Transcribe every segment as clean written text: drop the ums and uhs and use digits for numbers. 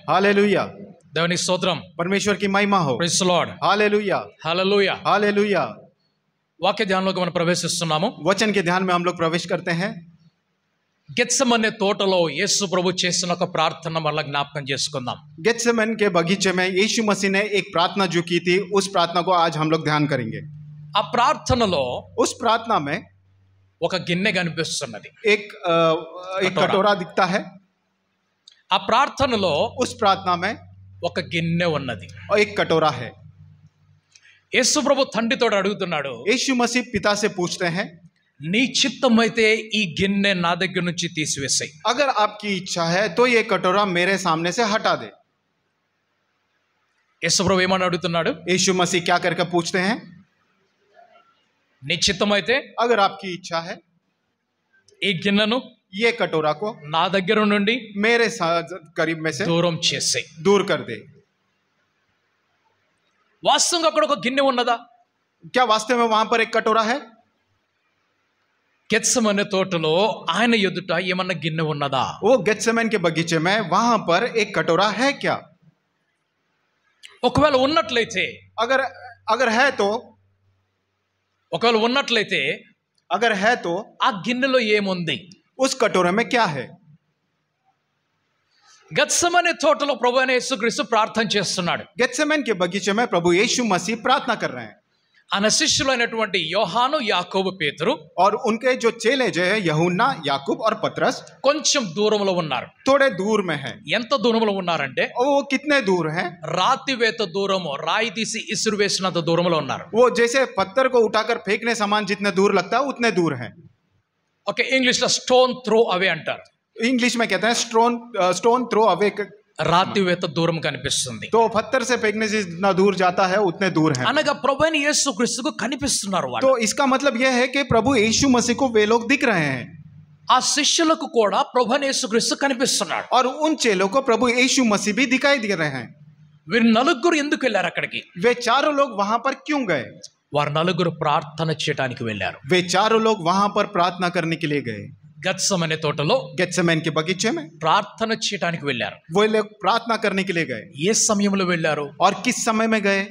Hallelujah. దేవుని స్తోత్రం. परमेश्वर की महिमा हो। Praise the Lord. हालेलुया హల్లెలూయా. हालेलुया। వాక్య ధ్యానంలోకి మనం ప్రవేశిస్తున్నాము. वचन के ध्यान में हम लोग प्रवेश करते हैं। గెత్సెమనే తోటలో యేసు ప్రభు చేసిన ఒక ప్రార్థన మళ్ళీ జ్ఞాపకం చేసుకుందాం. गेत्सेमन के बगीचे में यीशु मसीह ने एक प्रार्थना जो की थी, उस प्रार्थना को आज हम लोग ध्यान करेंगे। ఆ ప్రార్థనలో उस प्रार्थना में ఒక గిన్నె కనిపిస్తున్నది. एक कटोरा दिखता है। ఆ ప్రార్థనలో उस प्रार्थना में ఒక గిన్నె ఉన్నది. और एक कटोरा है। యేసు ప్రభు తండ్రితో అడుగుతున్నాడు, यीशु मसीह पिता से पूछते हैं, నీ చిత్తమైతే ఈ గిన్నె నా దగ్గర నుంచి తీసివేసేయ్. अगर आपकी इच्छा है तो ये कटोरा मेरे सामने से हटा दे। యేసు ప్రభు ఏమని అడుగుతున్నాడు? यीशु मसीह क्या करके पूछते हैं? నీ చిత్తమైతే अगर आपकी इच्छा है ఈ గిన్నెను ये कटोरा को నా దగ్గర నుండి मेरे करीब में से దూరం చేసేయ్. दूर कर दे। వాస్తవంగా అక్కడ ఒక గిన్నె ఉన్నదా? क्या वास्तव में वहां पर एक कटोरा है? గెత్సెమనే తోటలో ఆయన ఎదుట ఏమన్నా గిన్నె ఉన్నదా? वो गेत्सेमन के बगीचे में वहां पर एक कटोरा है क्या? ఒకవేళ ఉన్నట్లయితే अगर है तो ఒకవేళ ఉన్నట్లయితే अगर है तो ఆ గిన్నెలో ఏముంది? उस कटोरे में क्या है? గెత్సెమనే తోటలో ప్రభువైన యేసుక్రీస్తు ప్రార్థన చేస్తున్నాడు. गेत्सेमन के बगीचे में प्रभु यीशु मसीह प्रार्थना कर रहे हैं। ఆయన శిష్యులైనటువంటి యోహాను, యాకోబు, పేతురు और उनके जो चेले जो है यूहन्ना, याकूब और पतरस కొంచెం దూరంలో ఉన్నారు. थोड़े दूर में है। ఎంత దూరంలో ఉన్నారంటే और वो कितने दूर हैं? రాతివేత దూరము, రాయి తీసి ఇసురు వేసినంత దూరంలో ఉన్నారు. वो जैसे पत्थर को उठाकर फेंकने समान जितने दूर लगता है उतने दूर हैं। ఓకే, ఇంగ్లీష్ లో స్టోన్ త్రో అవే అంటారు. इंग्लिश में कहते हैं स्टोन थ्रो अवे। రాతివేత దూరం కనిపిస్తుంది. तो पत्थर से फेंकने से जितना दूर जाता है उतने दूर है। అనగా ప్రభువైన యేసుక్రీస్తుకు కనిపిస్తున్నారు వాళ్ళు. तो इसका मतलब यह है कि प्रभु यीशु मसीह को वे लोग दिख रहे हैं। ఆ శిష్యులకు కూడా ప్రభువైన యేసుక్రీస్తు కనిపిస్తున్నాడు. और उन चेलों को प्रभु यीशु मसीह भी दिखाई दे रहे हैं। వీరు నలుగురు ఎందుకు వెళ్ళారు అక్కడికి? वे चारों लोग वहां पर क्यों गए? వారు నలుగురు ప్రార్థన చేయడానికి వెళ్ళారు. वे चारों लोग वहां पर प्रार्थना करने के लिए गए। గెత్సెమనే తోటలో गेत्सेमन के बगीचे में ప్రార్థన చేయడానికి వెళ్ళారు. वो लोग प्रार्थना करने के लिए गए। ఏ సమయంలో వెళ్ళారు? और किस समय में गए?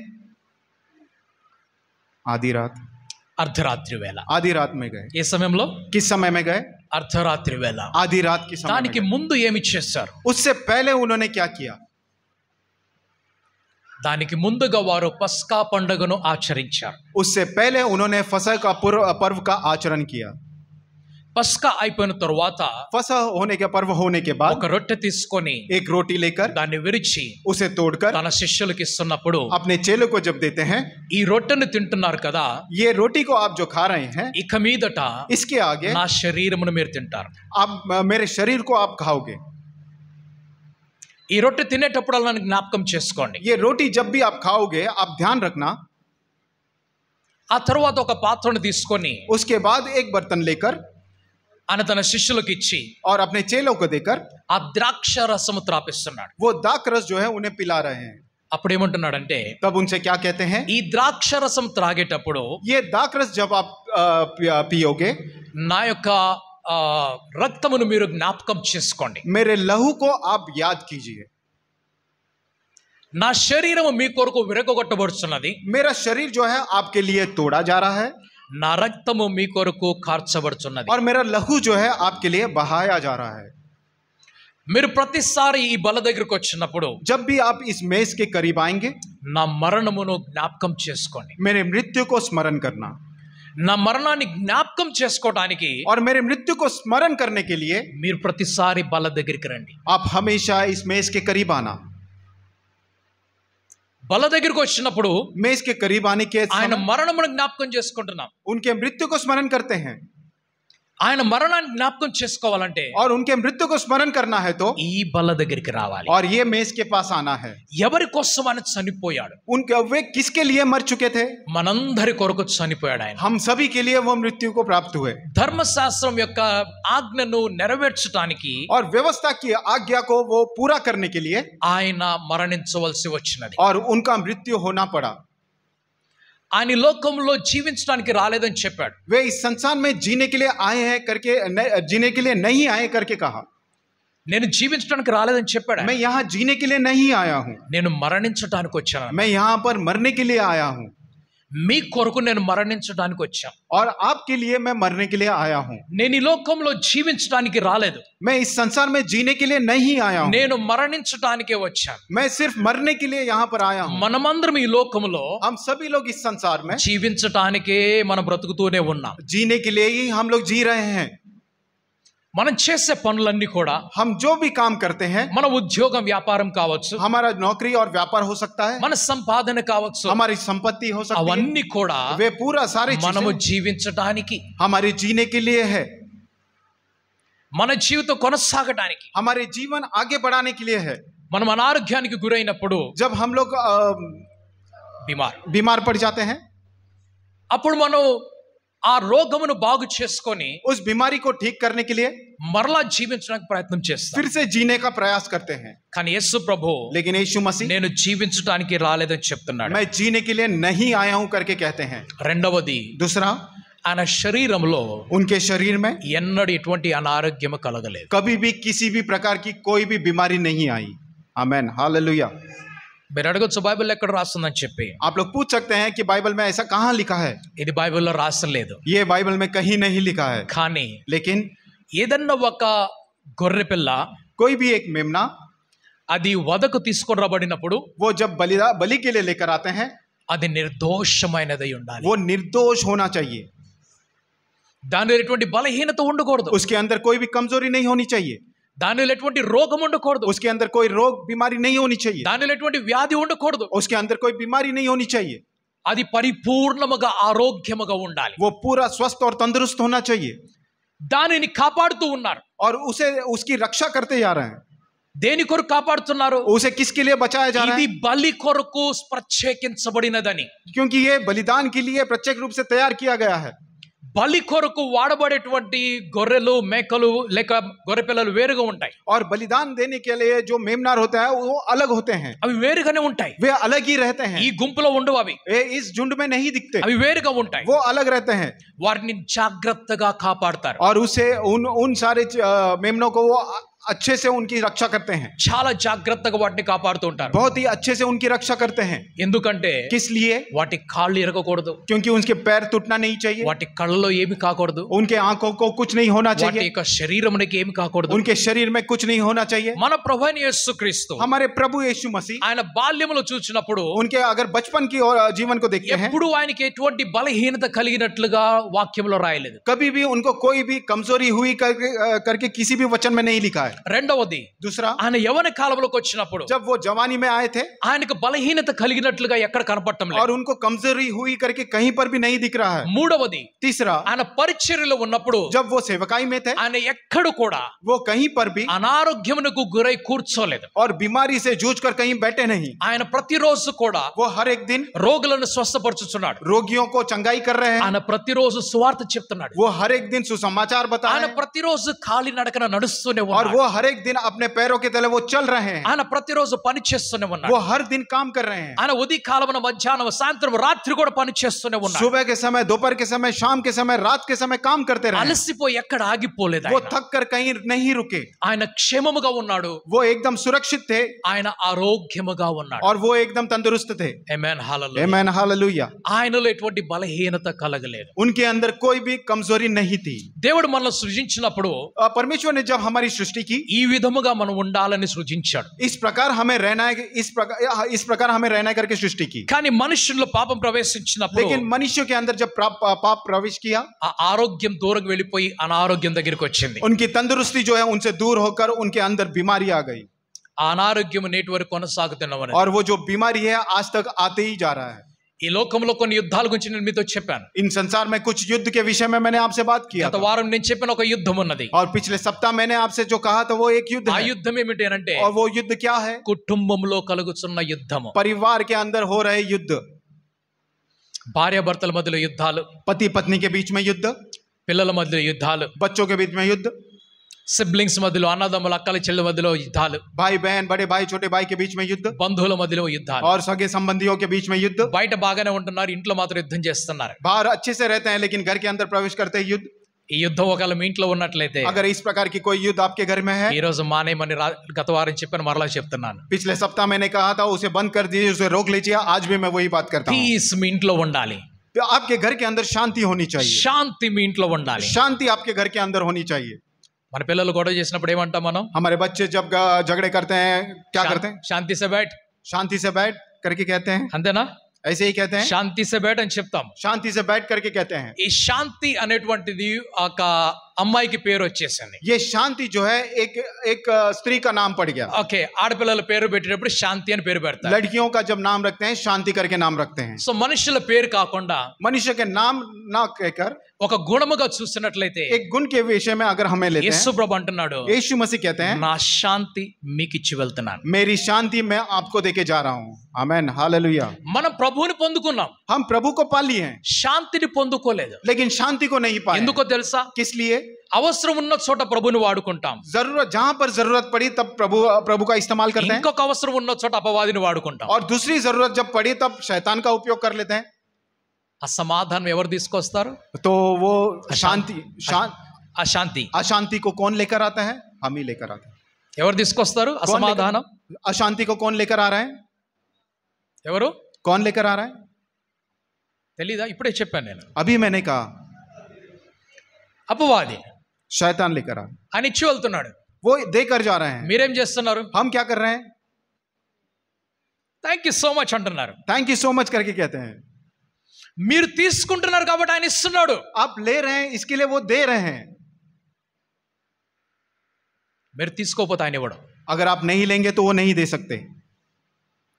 आधी रात। అర్ధరాత్రి వేళ. आधी रात में गए। ఏ సమయంలో? किस समय में गए? అర్ధరాత్రి వేళ. आधी रात की समय में దానికి गए। ముందు ఏమి చేశారు? उससे पहले उन्होंने क्या किया? దానికి ముందుగా వారు పస్కా పండుగను ఆచరించారు. उससे पहले उन्होंने फसह का पर्व का आचरण किया। పస్కా అయిపోయిన తరువాత फसह होने के पर्व होने के बाद ఒక రొట్టె తీసుకొని एक रोटी लेकर దాన్ని విరిచి उसे तोड़कर తన శిష్యులకు ఇస్తున్నప్పుడు, अपने चेलों को जब देते हैं, ఈ రొట్టెను తింటున్నారు కదా, ये रोटी को आप जो खा रहे हैं, ఇక మీదట इसके आगे నా శరీరమును మీరు తింటారు. आप मेरे शरीर को आप खाओगे। ఈ రొట్టె తినేటప్పుడు అలా జ్ఞాపకం చేసుకోండి. ये रोटी जब भी आप खाओगे आप ध्यान रखना। ఆ తర్వాత ఒక పాత్రను తీసుకొని उसके बाद एक बर्तन लेकर ఆయన తన శిష్యులకు ఇచ్చి और अपने चेलों को देकर ఆ ద్రాక్ష రసము త్రాపిస్తున్నాడు. वो दाख रस जो है उन्हें पिला रहे हैं। అప్పుడు ఏమంటున్నాడంటే, तब उनसे क्या कहते हैं? ఈ ద్రాక్ష రసం త్రాగేటప్పుడు ये दाख रस जब आप पियोगे, నా యొక్క రక్తమును మీరు జ్ఞాపకం చేసుకోండి. मेरे लहू को आप याद कीजिए। నా శరీరము మీ కొరకు విరగొట్టబడుచున్నది, मेरा शरीर जो है आपके लिए तोड़ा जा रहा है నా రక్తము మీ కొరకు కార్చబడుచున్నది. और मेरा लहू जो है आपके लिए बहाया जा रहा है। మీరు ప్రతిసారి ఈ బల దగ్గరకు వచ్చినప్పుడు जब भी आप इस मेज के करीब आएंगे, నా మరణమును జ్ఞాపకం చేసుకోండి. मेरे मृत्यु को स्मरण करना। నా మరణాన్ని జ్ఞాపకం చేసుకోవడానికి और मेरे मृत्यु को स्मरण करने के लिए మీరు ప్రతిసారి బల దగ్గరికి రండి. आप हमेशा इस मेज के करीब आना। బల దగ్గరికి వచ్చినప్పుడు मेज के करीब आने के ఆయన समय మరణమును జ్ఞాపకం చేసుకుంటున్నాం. उनके मृत्यु को स्मरण करते हैं। ఆయన మరణాన్ని జ్ఞాపకం చేసుకోవాలంటే और उनके मृत्यु को स्मरण करना है तो ఈ బల దగ్గరికి రావాలి. और ये मेज के पास आना है। ఎవరి కోసం ఆయన చనిపోయాడు? उनके वे किसके लिए मर चुके थे? మనందరి కొరకు చనిపోయాడు ఆయన. हम सभी के लिए वो मृत्यु को प्राप्त हुए। ధర్మశాస్త్రం యొక్క ఆజ్ఞను నెరవేర్చడానికి और व्यवस्था की आज्ञा को वो पूरा करने के लिए ఆయన మరణించవలసి వచ్చినది. और उनका मृत्यु होना पड़ा। ఆయన లోకంలో జీవించడానికి రాలేదని చెప్పాడు. वे इस संसार में जीने के लिए आए हैं करके जीने के लिए नहीं आए करके कहा। నేను జీవించడానికి రాలేదని చెప్పాడు ఆయన. मैं यहाँ जीने के लिए नहीं आया हूँ, నేను మరణించడానికి వచ్చాను. मैं यहाँ पर मरने के लिए आया हूँ మీ కొరకు నేను మరణించడానికి వచ్చాను. और आपके लिए मैं मरने के लिए आया हूँ. నేను ఈ లోకంలో జీవించడానికి రాలేదు, मैं इस संसार में जीने के लिए नहीं आया हूँ, నేను మరణించడానికే వచ్చాను. मैं सिर्फ मरने के लिए यहाँ पर आया हूँ. మనమందరం ఈ లోకంలో हम सभी लोग इस संसार में జీవించడానికే మనం బ్రతుకుతూనే ఉన్నాం. जीने के लिए ही हम लोग जी रहे हैं. మనం చేసే పనులన్నీ కూడా, हम जो भी काम करते हैं, మన ఉద్యోగం వ్యాపారం కావచ్చు, हमारा नौकरी और व्यापार हो सकता है, మన సంపాదన కావచ్చు, हमारी संपत्ति हो सकती है, అవన్నీ కూడా वे पूरा सारी మనము चीजें జీవించడానికి, हमारे जीने के लिए है, మన జీవితం కొనసాగడానికి. हमारे जीवन आगे बढ़ाने के लिए है. మనం అనారోగ్యానికి గురైనప్పుడు, जब हम लोग बीमार पड़ जाते हैं, అప్పుడు మనం ఆ రోగమును బాగు చేసుకొని उस बीमारी को ठीक करने के लिए మరలా జీవించడానికి ప్రయత్నం చేస్తాం. फिर से जीने का प्रयास करते हैं. కానీ యేసు ప్రభు लेकिन यीशु मसीह నేను జీవించడానికి రాలేదని చెప్తున్నాడు. मैं जीने के लिए नहीं आया हूं करके कहते हैं. రెండవది, दूसरा, ఆయన శరీరంలో उनके शरीर में ఎన్నడూ ఎటువంటి అనారోగ్యము కలగలేదు. कभी भी किसी भी प्रकार की कोई भी बीमारी नहीं आई. आमेन, हालेलुया. మీరు అడగొచ్చు బైబిల్ ఎక్కడ రాస్తుందని చెప్పి. आप लोग पूछ सकते हैं कि बाइबल में ऐसा कहाँ लिखा है. ఇది బైబిల్లో రాసలేదు. ये बाइबल में कहीं नहीं लिखा है. కానీ लेकिन ఏదన్నా ఒక గొర్రె పిల్ల कोई भी एक मेमना, అది వదకు తీసుకొని రాబడినప్పుడు वो जब बलि के लिए लेकर आते हैं, అది నిర్దోషమైనదై ఉండాలి. वो निर्दोष होना चाहिए. దానిలో ఎటువంటి బలహీనత ఉండకూడదు, उसके अंदर कोई भी कमजोरी नहीं होनी चाहिए, దానిలో ఎటువంటి రోగం ఉండకూడదు, उसके अंदर कोई रोग बीमारी नहीं होनी चाहिए, దానిలో ఎటువంటి వ్యాధి ఉండకూడదు. उसके अंदर कोई बीमारी नहीं होनी चाहिए. అది పరిపూర్ణముగా ఆరోగ్యముగా ఉండాలి. वो पूरा स्वस्थ और तंदुरुस्त होना चाहिए. దానిని కాపాడుతూ ఉన్నారు. और उसे उसकी रक्षा करते जा रहे हैं. దేని కొరకు కాపాడుతున్నారు? उसे किसके लिए बचाया जा रहा ఇది है? బలి కొరకు ప్రత్యేకించబడినదని. क्योंकि ये बलिदान के लिए प्रत्येक रूप से तैयार किया गया है. బలి కొరకు వాడబడేటువంటి గొర్రెలు, మేకలు లేక గొర్రె పిల్లలు వేరుగా ఉంటాయి. और बलिदान देने के लिए जो मेमनार होता है वो अलग होते हैं, అవి వేరుగానే ఉంటాయి. वे अलग ही रहते हैं. ఈ గుంపులో ఉండవు అవి, वे इस झुंड में नहीं दिखते, అవి వేరుగా ఉంటాయి. वो अलग रहते हैं. వారిని జాగ్రత్తగా కాపాడతారు. और उसे उन सारे मेमनों को वो अच्छे से उनकी रक्षा करते हैं. చాలా జాగ్రత్తగా వాటిని కాపాడుతూ ఉంటారు. बहुत ही अच्छे से उनकी रक्षा करते हैं. ఎందుకంటే किस लिए? వాటి కాళ్ళు ఇరగకూడదు, क्योंकि उनके पैर टूटना नहीं चाहिए, వాటి కళ్ళలో ఏమి కాకూడదు, उनके आंखों को कुछ नहीं होना వాటి चाहिए, యొక్క శరీరమునికి ఏమి కాకూడదు. उनके शरीर में कुछ नहीं होना चाहिए. మన ప్రభువైన యేసుక్రీస్తు हमारे प्रभु यीशु मसीह, ఆయన బాల్యములో చూసినప్పుడు उनके अगर बचपन की जीवन को देखते हैं, ఎప్పుడు ఆయనకి ఎటువంటి బలహీనత కలిగినట్లుగా వాక్యంలో రాయలేదు. कभी भी उनको कोई भी कमजोरी हुई करके किसी भी वचन में नहीं लिखा है. రెండవది, दूसरा, ఆయన యవన కాలంలోకి వచ్చినప్పుడు जब वो जवानी में आए थे ఆయనకు బలహీనత కలిగినట్లుగా ఎక్కడ కనపడటం లేదు. और उनको कमजोरी हुई करके कहीं पर भी नहीं दिख रहा है. మూడవది, तीसरा, ఆయన పరిచర్యలో ఉన్నప్పుడు जब वो सेवकाई में थे, ఆయన ఎక్కడ కూడా वो कहीं पर भी అనారోగ్యమునకు గురై కూర్చోలేదు. और बीमारी से जूझकर कहीं बैठे नहीं. ఆయన ప్రతిరోజు కూడా वो हर एक दिन రోగులను స్వస్థపరచుచున్నాడు. रोगियों को चंगाई कर रहे हैं. ఆయన ప్రతిరోజు సువార్త చెప్తున్నాడు. वो हर एक दिन सुसमाचार बता ఆయన रहे हैं. ప్రతిరోజు కాలి నడకన నడుస్తూనే और ఉన్నాడు. वो हर एक दिन अपने पैरों के तले वो चल रहे हैं. ఆయన ప్రతిరోజు పని చేస్తూనే ఉన్నాడు. वो हर दिन काम कर रहे हैं. ఆయన ఉదయ కాలమున, మధ్యాహ్నం, సాయంత్రం, రాత్రి కూడా పని చేస్తూనే ఉన్నాడు. सुबह के समय, दोपहर के समय, शाम के समय, रात के समय काम करते रहे. అలసిపోయి ఎక్కడ ఆగిపోలేదు. वो ఆయన. थक कर कहीं नहीं रुके. ఆయన క్షేమముగా ఉన్నాడు. वो एकदम सुरक्षित थे ఆయన ఆరోగ్యముగా ఉన్నాడు. और वो एकदम तंदुरुस्त थे. ఆమేన్, హల్లెలూయా. आमेन, हालेलुया. ఆయనలో ఎటువంటి బలహీనత కలగలేదు. उनके अंदर कोई भी कमजोरी नहीं थी. దేవుడు మనల్ని సృజించినప్పుడు परमेश्वर ने जब हमारी सृष्टि की, ఈ విధముగా మనం ఉండాలని సృజించాడు. इस प्रकार हमें रहना है, इस प्रकार हमें रहना है करके सृष्टि की. కానీ మనుషుల్లో పాపం ప్రవేశించినప్పుడు लेकिन मनुष्यों के अंदर जब पाप प्रवेश किया, ఆ ఆరోగ్యం దూరం వెళ్ళిపోయి అనారోగ్యం దగ్గరికి వచ్చింది. उनकी तंदुरुस्ती जो है उनसे दूर होकर उनके अंदर बीमारी आ गई. ఆ అనారోగ్యం నేటి వరకు కొనసాగుతున్నవని. और वो जो बीमारी है आज तक आते ही जा रहा है. ఈ లోకంలో కొన్ని యుద్ధాల గురించి నేను మీతో చెప్పాను. इन संसार में कुछ युद्ध के विषय में मैंने आपसे बात किया గత था. వారం నేను చెప్పిన ఒక యుద్ధం ఉన్నది. और पिछले सप्ताह मैंने आपसे जो कहा था वो एक युद्ध ఆ है. యుద్ధం ఏమిటి అంటే और वो युद्ध क्या है? కుటుంబంలో కలుగుతున్న యుద్ధము. परिवार के अंदर हो रहे युद्ध, భార్యాభర్తల మధ్యలో యుద్ధాలు, पति पत्नी के बीच में युद्ध, పిల్లల మధ్యలో యుద్ధాలు, बच्चों के बीच में युद्ध, సిబ్లింగ్స్ మధ్యలో, అన్నదమ్ముల అక్కల చెల్లెల మధ్యలో యుద్ధాలు, भाई बहन, बड़े भाई छोटे भाई के बीच में युद्ध, బంధువుల మధ్యలో యుద్ధాలు. और सगे संबंधियों के बीच में युद्ध. బయట బాగానే ఉంటున్నారు, ఇంట్లో మాత్రం యుద్ధం చేస్తున్నారు. बाहर अच्छे से रहते हैं लेकिन घर के अंदर प्रवेश करते ही युद्ध. ఈ యుద్ధం ఒకవేళ మీ ఇంట్లో ఉన్నట్లయితే अगर इस प्रकार की कोई युद्ध आपके घर में है, ఈ రోజు మానేమని గత వారం చెప్పాను, మరలా చెప్తున్నాను. पिछले सप्ताह मैंने कहा था उसे बंद कर दीजिए, उसे रोक लीजिए. आज भी मैं वही बात करता हूँ. పీస్ మీ ఇంట్లో ఉండాలి. तो आपके घर के अंदर शांति होनी चाहिए. శాంతి మీ ఇంట్లో ఉండాలి. शांति आपके घर के अंदर होनी चाहिए. మన పిల్లలు గొడవ చేసినప్పుడు ఏమంటాం మనం? हमारे बच्चे जब झगड़े करते हैं क्या करते हैं? శాంతి సే బైట్, शांति से बैठ करके कहते हैं. అంతేనా? ऐसे ही कहते हैं. శాంతి సే బైట్ అని చెప్తాం. शांति से बैठ करके कहते हैं. ఈ శాంతి అనేటువంటిది ఒక అమ్మాయికి పేరు వచ్చేసింది. ये शांति जो है एक स्त्री का नाम पड़ गया. ఓకే, ఆడపిల్లల పేరు పెట్టేటప్పుడు శాంతి అని పేరు పెడతారు. लड़कियों का जब नाम रखते हैं शांति करके नाम रखते हैं. సో మనుషుల పేరు కాకుండా मनुष्य के नाम ना कहकर ఒక గుణముగా చూసినట్లయితే एक गुण के विषय में अगर हमें लेते యేసు हैं, ప్రభు అంటున్నాడు, यीशु मसीह कहते हैं నా శాంతి మీకు ఇచ్చి వెళ్తున్నాను. मेरी शांति मैं आपको देके जा रहा हूँ. आमेन, हालेलुया. మనం ప్రభువుని పొందుకున్నాం, हम प्रभु को पा लिए हैं, శాంతిని పొందుకోలేదు. लेकिन शांति को नहीं पाए. ఎందుకో తెలుసా? किस लिए? అవసరం ఉన్న చోట ప్రభుని వాడుకుంటాం, जरूरत जहां पर जरूरत पड़ी तब प्रभु का इस्तेमाल करते हैं, ఇంకొక అవసరం ఉన్న చోట అపవాదిని వాడుకుంటాం. और दूसरी जरूरत जब पड़ी तब शैतान का उपयोग कर लेते हैं. అసమాధానం ఎవరు తీసుకొస్తారు? तो वो అశాంతి अशांति को कौन लेकर आता है? हम ही लेकर आते हैं. ఎవరు తీసుకొస్తారు? అసమాధానం अशांति को कौन लेकर आ रहा है? ఎవరు? कौन लेकर आ रहा है? తెలీదా? ఇప్పుడే చెప్పాను నేను. अभी मैंने कहा అపవాది शैतान लेकर आ, అని ఇచ్చి వెళ్తున్నాడు. वो देकर जा रहे हैं. మీరేం చేస్తున్నారు? हम क्या कर रहे हैं? థ్యాంక్ యూ సో మచ్ అంటున్నారు. थैंक यू सो मच करके कहते हैं. మీరు తీసుకుంటున్నారు కాబట్టి ఆయన ఇస్తున్నాడు. आप ले रहे हैं इसके लिए वो दे रहे हैं. మీరు తీసుకోకపోతే ఆయన ఇవ్వడం. अगर आप नहीं लेंगे तो वो नहीं दे सकते.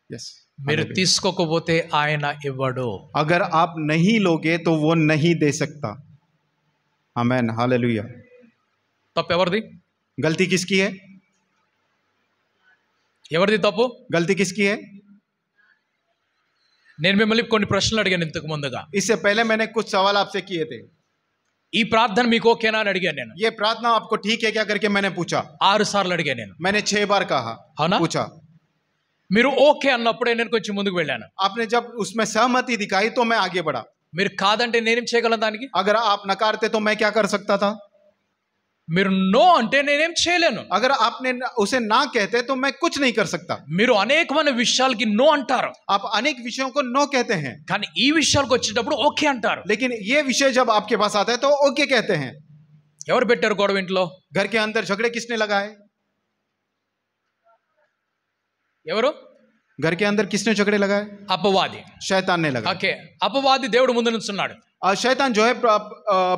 यस, మీరు తీసుకోకపోతే ఆయన ఇవ్వడు. अगर आप नहीं लोगे तो वो नहीं दे सकता. आमेन, हालेलुया. తప్పు ఎవరిది? गलती किसकी है? ఎవరిది తప్పు? गलती किसकी है? నేను మిమ్మల్ని కొన్ని ప్రశ్నలు అడిగాను ఇంతకు ముందుగా. इससे पहले मैंने कुछ सवाल आपसे किए थे. ఈ ప్రార్థన మీకు ఓకేనా అని అడిగాను నేను. ये प्रार्थना आपको ठीक है क्या करके मैंने पूछा. 6 సార్లు అడిగాను నేను. मैंने 6 बार कहा, అవునా? पूछा. మీరు ఓకే అన్నప్పుడే నేను కొంచెం ముందుకు వెళ్ళాను. आपने जब उसमें सहमति दिखाई तो मैं आगे बढ़ा. మీరు కాదంటే నేనేం చేయగలను దానికి? अगर आप नकारते तो मैं क्या कर सकता था? మీరు నో అంటే నేనేం చేయలేను. अगर आपने उसे ना कहते तो मैं कुछ नहीं कर सकता. మీరు అనేకమైన విషయాలకి నో అంటారు, आप अनेक विषयों को नो कहते हैं, కానీ ఈ విషయాలకు వచ్చేటప్పుడు ఓకే అంటారు. लेकिन ये विषय जब आपके पास आता है तो ओके कहते हैं. ఎవరు పెట్టారు గొడవ ఇంట్లో? घर के अंदर झगड़े किसने लगाए? ఎవరు? घर के अंदर किसने झगड़े लगाए? అపవాది. शैतान ने लगाए. ఓకే, అపవాది దేవుడు ముందు నుంచున్నాడు. और शैतान जो है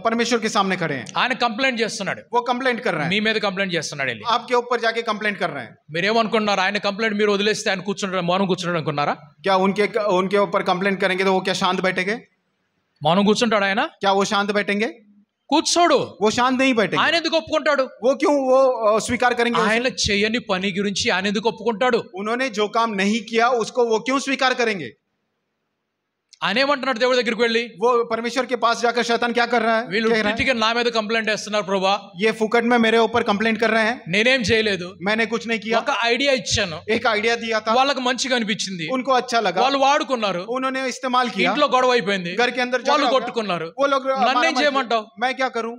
परमेश्वर के सामने खड़े हैं. ఆయన కంప్లైంట్ చేస్తున్నాడు, वो कंप्लेंट कर रहे మీ हैं, మీద కంప్లైంట్ చేస్తున్నాడు వెళ్ళి. आपके ऊपर जाके कंप्लेंट कर रहे हैं. మీరేమనుకున్నారు? ఆయన కంప్లైంట్ మీరు వదిలేస్తే ఆయన కూర్చుంటాడు, మౌనం కూర్చుంటాడు అనుకున్నారా? क्या उनके ऊपर कंप्लेंट करेंगे तो वो क्या शांत बैठेंगे? మౌనం కూర్చుంటాడు ఆయన? क्या वो शांत बैठेंगे? కూర్చోడు. वो शांत नहीं बैठेंगे. ఆయన ఎందుకు ఒప్పుకుంటాడు? वो क्यों वो स्वीकार करेंगे? ఆయన చేయని పని గురించి ఆయన ఎందుకు ఒప్పుకుంటాడు? उन्होंने जो काम नहीं किया उसको वो क्यों स्वीकार करेंगे? ఆయన ఏమంటున్నాడు దేవుడి దగ్గరికి వెళ్ళి? वो परमेश्वर के पास जाकर शैतान क्या कर रहा है? వీళ్ళు कह रहा है, ఉట్టిగా నా మీద కంప్లైంట్ చేస్తున్నారు ప్రభా, ये फुकट में मेरे ऊपर कंप्लेंट कर रहे हैं, నేనేం చేయలేదు, मैंने कुछ नहीं किया. ఒక ఐడియా ఇచ్చాను, एक आइडिया दिया था, వాళ్ళకి మంచిగా అనిపించింది, उनको अच्छा लगा, వాళ్ళు వాడుకున్నారు, उन्होंने इस्तेमाल किया, ఇంట్లో గొడవ అయిపోయింది, घर के अंदर వాళ్ళు झगड़ा हो गया, కొట్టుకున్నారు. वो लोग నన్నేం చేయమంటావు? मैं क्या करूं?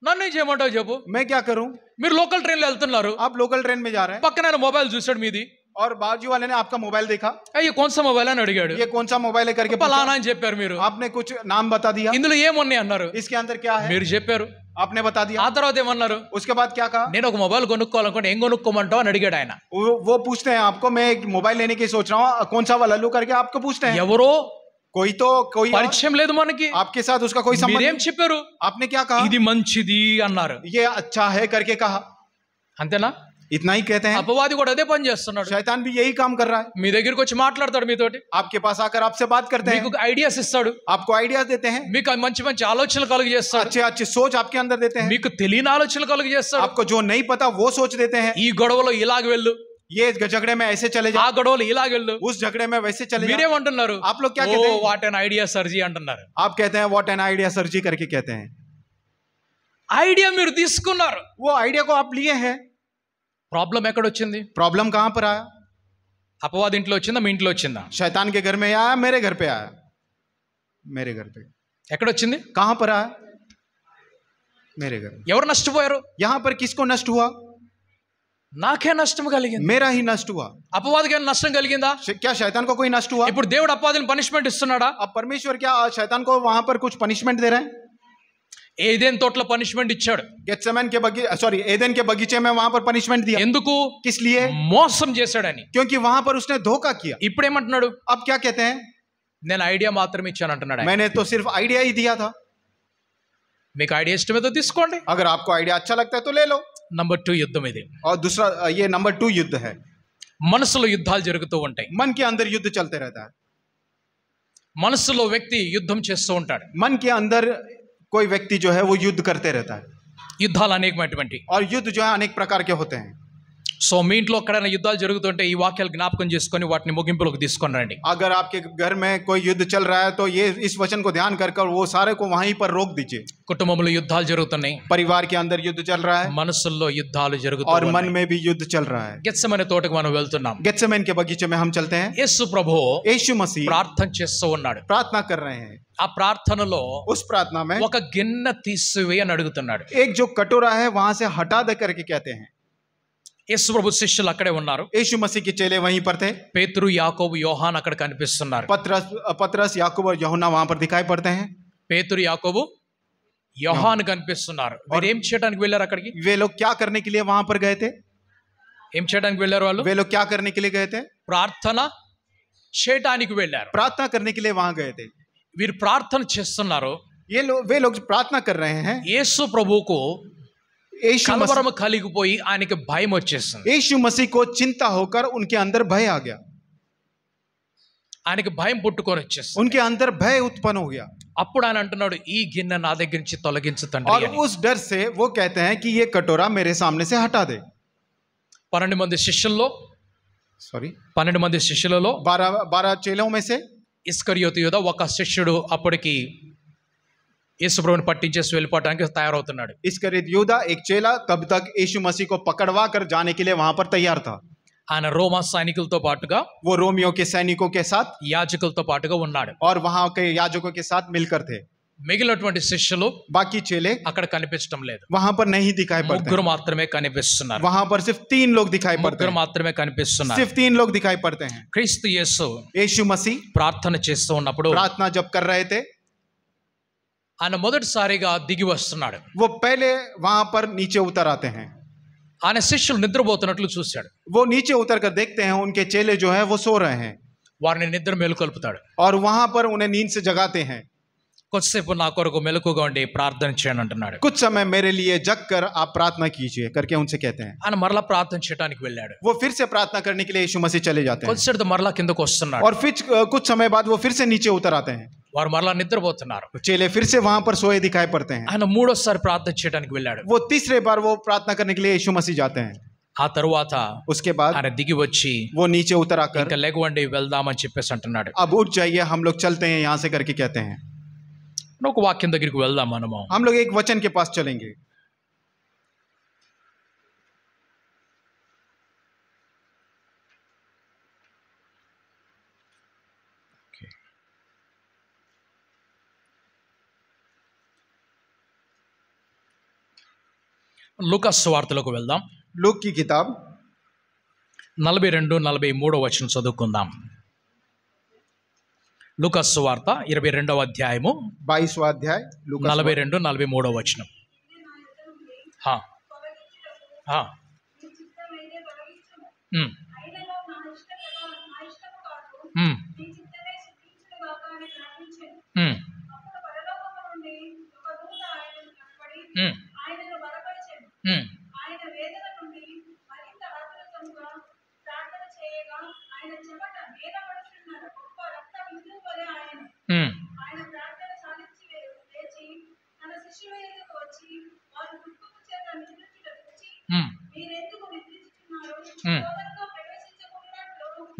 నన్నేం చేయమంటావు చెప్పు? मैं क्या करूं? మీరు లోకల్ ట్రైన్ లో వెళ్తున్నారు, आप लोकल ट्रेन में जा रहे हैं పక్కన ఆయన మొబైల్ చూసాడు మీది, और बाजू वाले ने आपका मोबाइल देखा, అయ్యో కొంచెం మొబైల్ అని అడిగాడు, ये कौन सा मोबाइल है करके पूछा. పలానా అని చెప్పారు మీరు, आपने कुछ नाम बता दिया, ఇందులో ఏమున్నాయి అన్నారు, इसके अंदर क्या है మీరు చెప్పారు, आपने बता दिया. ఆ తర్వాత ఏమన్నారు? उसके बाद क्या कहा? నేను ఒక మొబైల్ కొనుక్కోవాలనుకుంటే ఏం కొనుక్కోమంటావు అని అడిగాడు ఆయన. वो पूछते हैं आपको, मैं एक मोबाइल लेने की सोच रहा हूँ, कौन सा वाला लूं करके आपको पूछते हैं. ఎవరో कोई और, పరిచయం లేదు మనకి, आपके साथ उसका कोई संबंध మీరేం नहीं. చెప్పారు? आपने क्या कहा? ఇది మంచిది అన్నారు. ये अच्छा है करके कहा. అంతేనా? इतना ही कहते हैं. అపవాది కూడా అదే పని చేస్తున్నాడు. शैतान भी यही काम कर रहा है. మీ దగ్గరికి వచ్చి మాట్లాడతాడు మీతోటి, आपके पास आकर आपसे बात करते हैं, మీకు ఐడియాస్ ఇస్తాడు, आपको आइडियाज देते हैं, మీకు మంచి మంచి ఆలోచనలు కలుగు చేస్తాడు, अच्छे अच्छे सोच आपके अंदर देते हैं, మీకు తెలియని ఆలోచనలు కలుగు చేస్తాడు. आपको जो नहीं पता वो सोच देते हैं. ఈ గొడవలో ఇలాగ వెళ్ళు, ये झगड़े में ऐसे चले ఆ जाओ, గొడవలో ఇలాగ వెళ్ళు, उस झगड़े में वैसे चले जाओ. మీరేమంటున్నారు? आप लोग क्या कहते हैं? వాట్ ఎన్ ఐడియా సర్జీ అంటున్నారు. आप कहते हैं व्हाट एन आइडिया सर्जी करके कहते हैं. ఐడియా మీరు తీసుకున్నారు, वो आइडिया को आप लिए हैं. ప్రాబ్లం ఎక్కడ వచ్చింది? प्रॉब्लम कहां पर आया? అపవాది ఇంట్లో వచ్చిందా, మీ ఇంట్లో వచ్చిందా? शैतान के घर में आया, मेरे घर पे आया, मेरे घर पे. ఎక్కడొచ్చింది? कहां पर आया? मेरे घर में। ఎవరు నష్టపోయారు? यहां पर किसको नष्ट हुआ? నాకే నష్టం కలిగింది. मेरा ही नष्ट हुआ। అపవాదికి ఏమైనా నష్టం కలిగిందా? क्या शैतान को कोई नष्ट हुआ? ఇప్పుడు దేవుడు అపవాదిని పనిష్మెంట్ ఇస్తున్నాడా? अब परमेश्वर क्या शैतान को वहां पर कुछ पनिशमेंट दे रहे हैं? ఏదెన్ తోటలో పనిష్మెంట్ ఇచ్చాడు. गेत्सेमन के एदेन के बगीचे में वहां पर पनिशमेंट दिया। ఎందుకు? किस लिए? మోసం చేశాడని. क्योंकि वहां पर उसने धोखा किया। ఇప్పుడు ఏమంటున్నాడు? अब क्या कहते हैं? నేను ఐడియా మాత్రమే ఇచ్చాను అంటున్నాడు. मैंने तो सिर्फ आइडिया ही दिया था। మీకు ఐడియా ఇష్టమైతే తీసుకోండి. अगर आपको आइडिया अच्छा लगता है तो ले लो। నంబర్ 2 యుద్ధం ఇది. और दूसरा ये नंबर 2 युद्ध है। మనసులో యుద్ధాలు జరుగుతూ ఉంటాయి. मन के अंदर युद्ध चलते रहता है। మనసులో వ్యక్తి యుద్ధం చేస్తూ ఉంటాడు. मन के अंदर कोई व्यक्ति जो है वो युद्ध करते रहता है। యుద్ధాలు అనేకమైనటువంటి. और युद्ध जो है अनेक प्रकार के होते हैं। సో మీ ఇంట్లో ఎక్కడైనా యుద్ధాలు జరుగుతుంటే ఈ వాక్యాలు జ్ఞాపకం చేసుకొని వాటిని ముగింపులోకి తీసుకొని రండి. अगर आपके घर में कोई युद्ध चल रहा है तो ये इस वचन को ध्यान कर वो सारे को वहीं पर रोक दीजिए। కుటుంబంలో యుద్ధాలు జరుగుతున్నాయి. परिवार के अंदर युद्ध चल रहा है। మనసుల్లో యుద్ధాలు और జరుగుతున్నాయి. मन में भी युद्ध चल रहा है। గెత్సెమనే తోటకు మనం వెళ్తున్నాం. गेत्सेमन के बगीचे में हम चलते हैं। యేసు ప్రభువు यीशु मसीह ప్రార్థన చేస్తూ ఉన్నాడు. प्रार्थना कर रहे हैं। ఆ ప్రార్థనలో उस प्रार्थना में ఒక గిన్నె తీసివేయి అని అడుగుతున్నాడు. एक जो कटोरा है वहां से हटा दे करके कहते हैं। యేసు ప్రభు శిష్యులు అక్కడే ఉన్నారు. यीशु मसीह के चेले वहीं पर थे। పేతురు, యాకోబు, యోహాన్ అక్కడ కనిపిస్తున్నారు. पतरस याकूब और यूहन्ना वहां पर दिखाई पड़ते हैं। పేతురు, యాకోబు, యోహాన్ కనిపిస్తున్నారు. వీరు ఏం చేయడానికి వెళ్ళారు అక్కడికి? वे लोग क्या करने के लिए वहां पर गए थे? ఏం చేయడానికి వెళ్ళారు వాళ్ళు? वे लोग क्या करने के लिए गए थे? ప్రార్థన చేయడానికి వెళ్ళారు. प्रार्थना करने के लिए वहां गए थे। వీరు ప్రార్థన చేస్తున్నారు. वे लोग प्रार्थना कर रहे हैं। యేసు ప్రభువుకు यीशु కలవరం కలిగిపోయి ఆయనకి భయం వచ్చేసింది. यीशु मसीह को चिंता होकर उनके अंदर भय आ गया। ఆయనకి భయం పుట్టుకొని వచ్చేసింది. उनके अंदर भय उत्पन्न हो गया। అప్పుడు ఆయన అంటున్నాడు, ఈ గిన్నె నా దగ్గర నుంచి తొలగించు తండ్రి और అని. उस डर से वो कहते हैं कि ये कटोरा मेरे सामने से हटा दे। 12 మంది శిష్యుల్లో 12 మంది శిష్యులలో 12 चेलों में से ఇస్కరియోతు యూదా ఒక శిష్యుడు అప్పటికి యేసుప్రభుని పట్టించేసి వెళ్ళిపోవడానికి తయారవుతున్నాడు. इस्करियोत यूदा एक चेला तब तक यीशु मसीह को पकड़वा कर जाने के लिए वहां पर तैयार था। ఆయన రోమా సైనికులతో పాటుగా, वो रोमियो के सैनिकों के साथ యాజకులతో పాటుగా ఉన్నాడు. और वहां के याजकों के साथ मिलकर थे। మిగిలినటువంటి శిష్యులు बाकी चेले అక్కడ కనిపించడం లేదు. वहां पर नहीं दिखाई पड़ते। ముగ్గురు మాత్రమే కనిపిస్తున్నారు. वहां पर सिर्फ 3 लोग दिखाई पड़ते ముగ్గురు हैं। మాత్రమే కనిపిస్తున్నారు. सिर्फ 3 लोग दिखाई पड़ते हैं। క్రీస్తు యేసు यीशु मसीह ప్రార్థన చేస్తూ ఉన్నప్పుడు प्रार्थना जब कर रहे थे ఆయన మొదటిసారిగా దిగి వస్తున్నాడు. वो पहले वहां पर नीचे उतर आते हैं। ఆయన శిష్యులు నిద్రపోతున్నట్లు చూశాడు. वो नीचे उतर कर देखते हैं उनके चेले जो है वो सो रहे हैं వారిని నిద్ర మేలుకొల్పుతాడు. और वहां पर उन्हें नींद से जगाते हैं। కొద్దిసేపు నా కొరకు మెలకుగా ఉండి ప్రార్థన చేయని అంటున్నాడు. कुछ समय मेरे लिए जग कर आप प्रार्थना कीजिए करके उनसे कहते हैं। ఆయన మరలా ప్రార్థన చేయడానికి వెళ్ళాడు. वो फिर से प्रार्थना करने के लिए यीशु मसीह चले जाते हैं కొద్దిసేపు మరలా కిందకు వస్తున్నాడు. और फिर कुछ समय बाद वो फिर से नीचे उतर आते हैं। వారు మరలా నిద్రపోతున్నారు. चेले फिर से वहां पर सोए दिखाई पड़ते हैं। ఆయన మూడోసారి ప్రార్థన చేయడానికి వెళ్ళాడు. वो तीसरे बार वो प्रार्थना करने के लिए यीशु मसीह जाते हैं। ఆ తరువాత उसके बाद ఆయన దిగి వచ్చి वो नीचे उतर आकर ఇంకా లెగవండి వెళ్దామని చెప్పేసి అంటున్నాడు. अब उठ जाइए हम लोग चलते हैं यहाँ से करके कहते हैं। ఒక వాక్యం దగ్గరికి వెళ్దాం మనము. हम लोग एक वचन के पास चलेंगे। లూకా సువార్తలోకి వెళ్దాం. लूक की किताब 42, 43 వచనం చదువుకుందాం. లూకా సువార్త 22వ అధ్యాయము 22वां अध्याय लूका 42, 43 వచనం. హా హా ఉమ్ ఉమ్ ఉమ్ ఉమ్ ఉమ్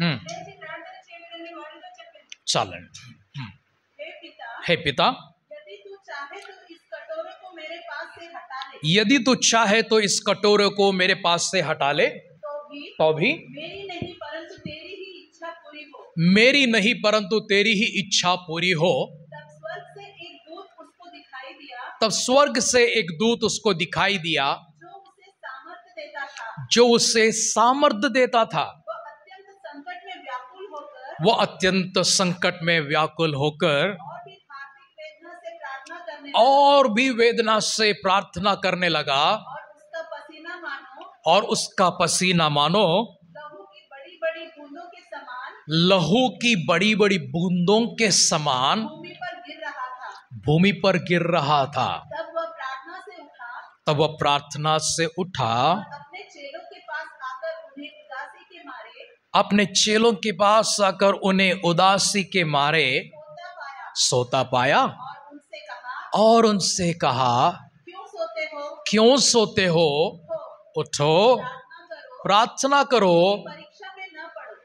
ఉమ్ చాలండి. హే పితా, यदि तू चाहे तो इस कटोरे को मेरे पास से हटा ले, तो भी मेरी नहीं परंतु तेरी ही इच्छा पूरी हो. तब स्वर्ग से एक दूत तब स्वर्ग से एक दूत उसको दिखाई दिया जो उसे सामर्थ्य देता था। जो उसे सामर्थ्य देता था। वो अत्यंत संकट में व्याकुल होकर वो अत्यंत संकट में व्याकुल होकर और भी वेदना से प्रार्थना करने लगा और भी वेदना से प्रार्थना करने लगा और उसका पसीना मानो लहू की बड़ी बड़ी बूंदों के समान भूमि पर गिर रहा था। भूमि पर गिर रहा था। तब वह प्रार्थना से उठा और अपने चेलों के पास आकर उन्हें उदासी के मारे सोता पाया और उनसे कहा, क्यों सोते हो? उठो, प्रार्थना करो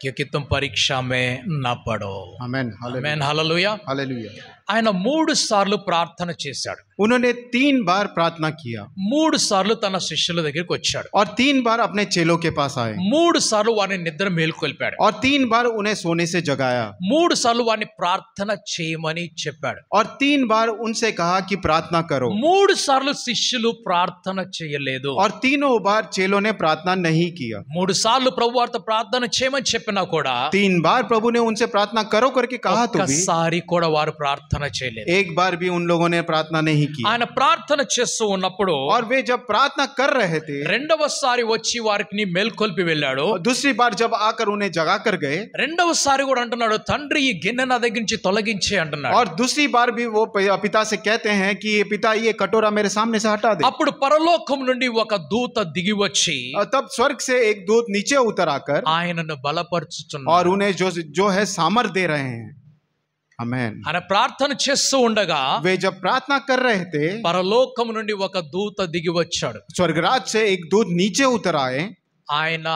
क्योंकि तुम परीक्षा में न पड़ो। ఆమేన్ ఆమేన్, హల్లెలూయా। हालेलुया। ఆయన 3 సార్లు ప్రార్థన చేశాడు। उन्होंने 3 बार प्रार्थना किया 3 సార్లు తన శిష్యుల దగ్గరికి వచ్చాడు। और 3 बार अपने चेलों के पास आए 3 సార్లు వారిని నిద్ర మేల్కొల్పాడు। और 3 बार उन्हें सोने से जगाया 3 సార్లు వారిని ప్రార్థన చేయమని చెప్పాడు। और 3 बार उनसे कहा कि प्रार्थना करो 3 సార్లు శిష్యులు ప్రార్థన చేయలేదు। और तीनों बार चेलों ने प्रार्थना नहीं किया 3 సార్లు ప్రభు వారితో ప్రార్థన చేయమని చెప్పినా కూడా 3 बार प्रभु ने उनसे प्रार्थना करो करके कहा तो भी ఒక్కసారి కూడా వారు ప్రార్థన చేయలేదు। एक बार भी उन लोगों ने प्रार्थना नहीं की। ఆయన ప్రార్థన చేస్తూ ఉన్నప్పుడు और वे जब प्रार्थना कर रहे थे రెండవసారి వచ్చి వారికి మేల్కొల్పి వెళ్ళాడు। और दूसरी बार जब आकर उन्हें जगा कर गए రెండవసారి కూడా అంటున్నాడు, తండ్రి ఈ గిన్నె నా దగ్గర నుంచి తొలగించే అంటున్నాడు। और दूसरी बार भी वो पिता से कहते हैं कि ये पिता ये कटोरा मेरे सामने से हटा दे। అప్పుడు పరలోకం నుండి ఒక దూత దిగి వచ్చి और तब स्वर्ग से एक दूत नीचे उतर आकर ఆయనను బలపరుచుచున్నాడు। और उन्हें जो है सामर्थ दे रहे हैं। आमेन। ఆయన ప్రార్థన చేస్తూ ఉండగా वे जब प्रार्थना कर रहे थे పరలోకం నుండి ఒక దూత దిగి వచ్చాడు। स्वर्गराज से एक दूत नीचे उतर आए ఆయన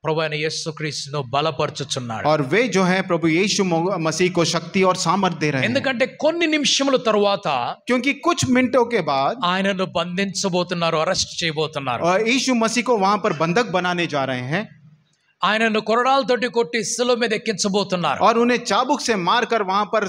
ప్రభువైన యేసుక్రీస్తును బలపరుచుచున్నాడు। और वे जो है प्रभु यीशु मसीह को शक्ति और सामर्थ दे रहे हैं। ఎందుకంటే కొన్ని నిమిషముల తరువాత क्योंकि कुछ मिनटों के बाद ఆయనను బంధించబోతున్నారు, అరెస్ట్ చేయబోతున్నారు। और यीशु मसीह को वहां पर बंधक बनाने जा रहे हैं ఆయనను కొరడాలతోటి కొట్టి శిలువ మీద ఎక్కించబోతున్నారు। और उन्हें चाबुक से मारकर वहां पर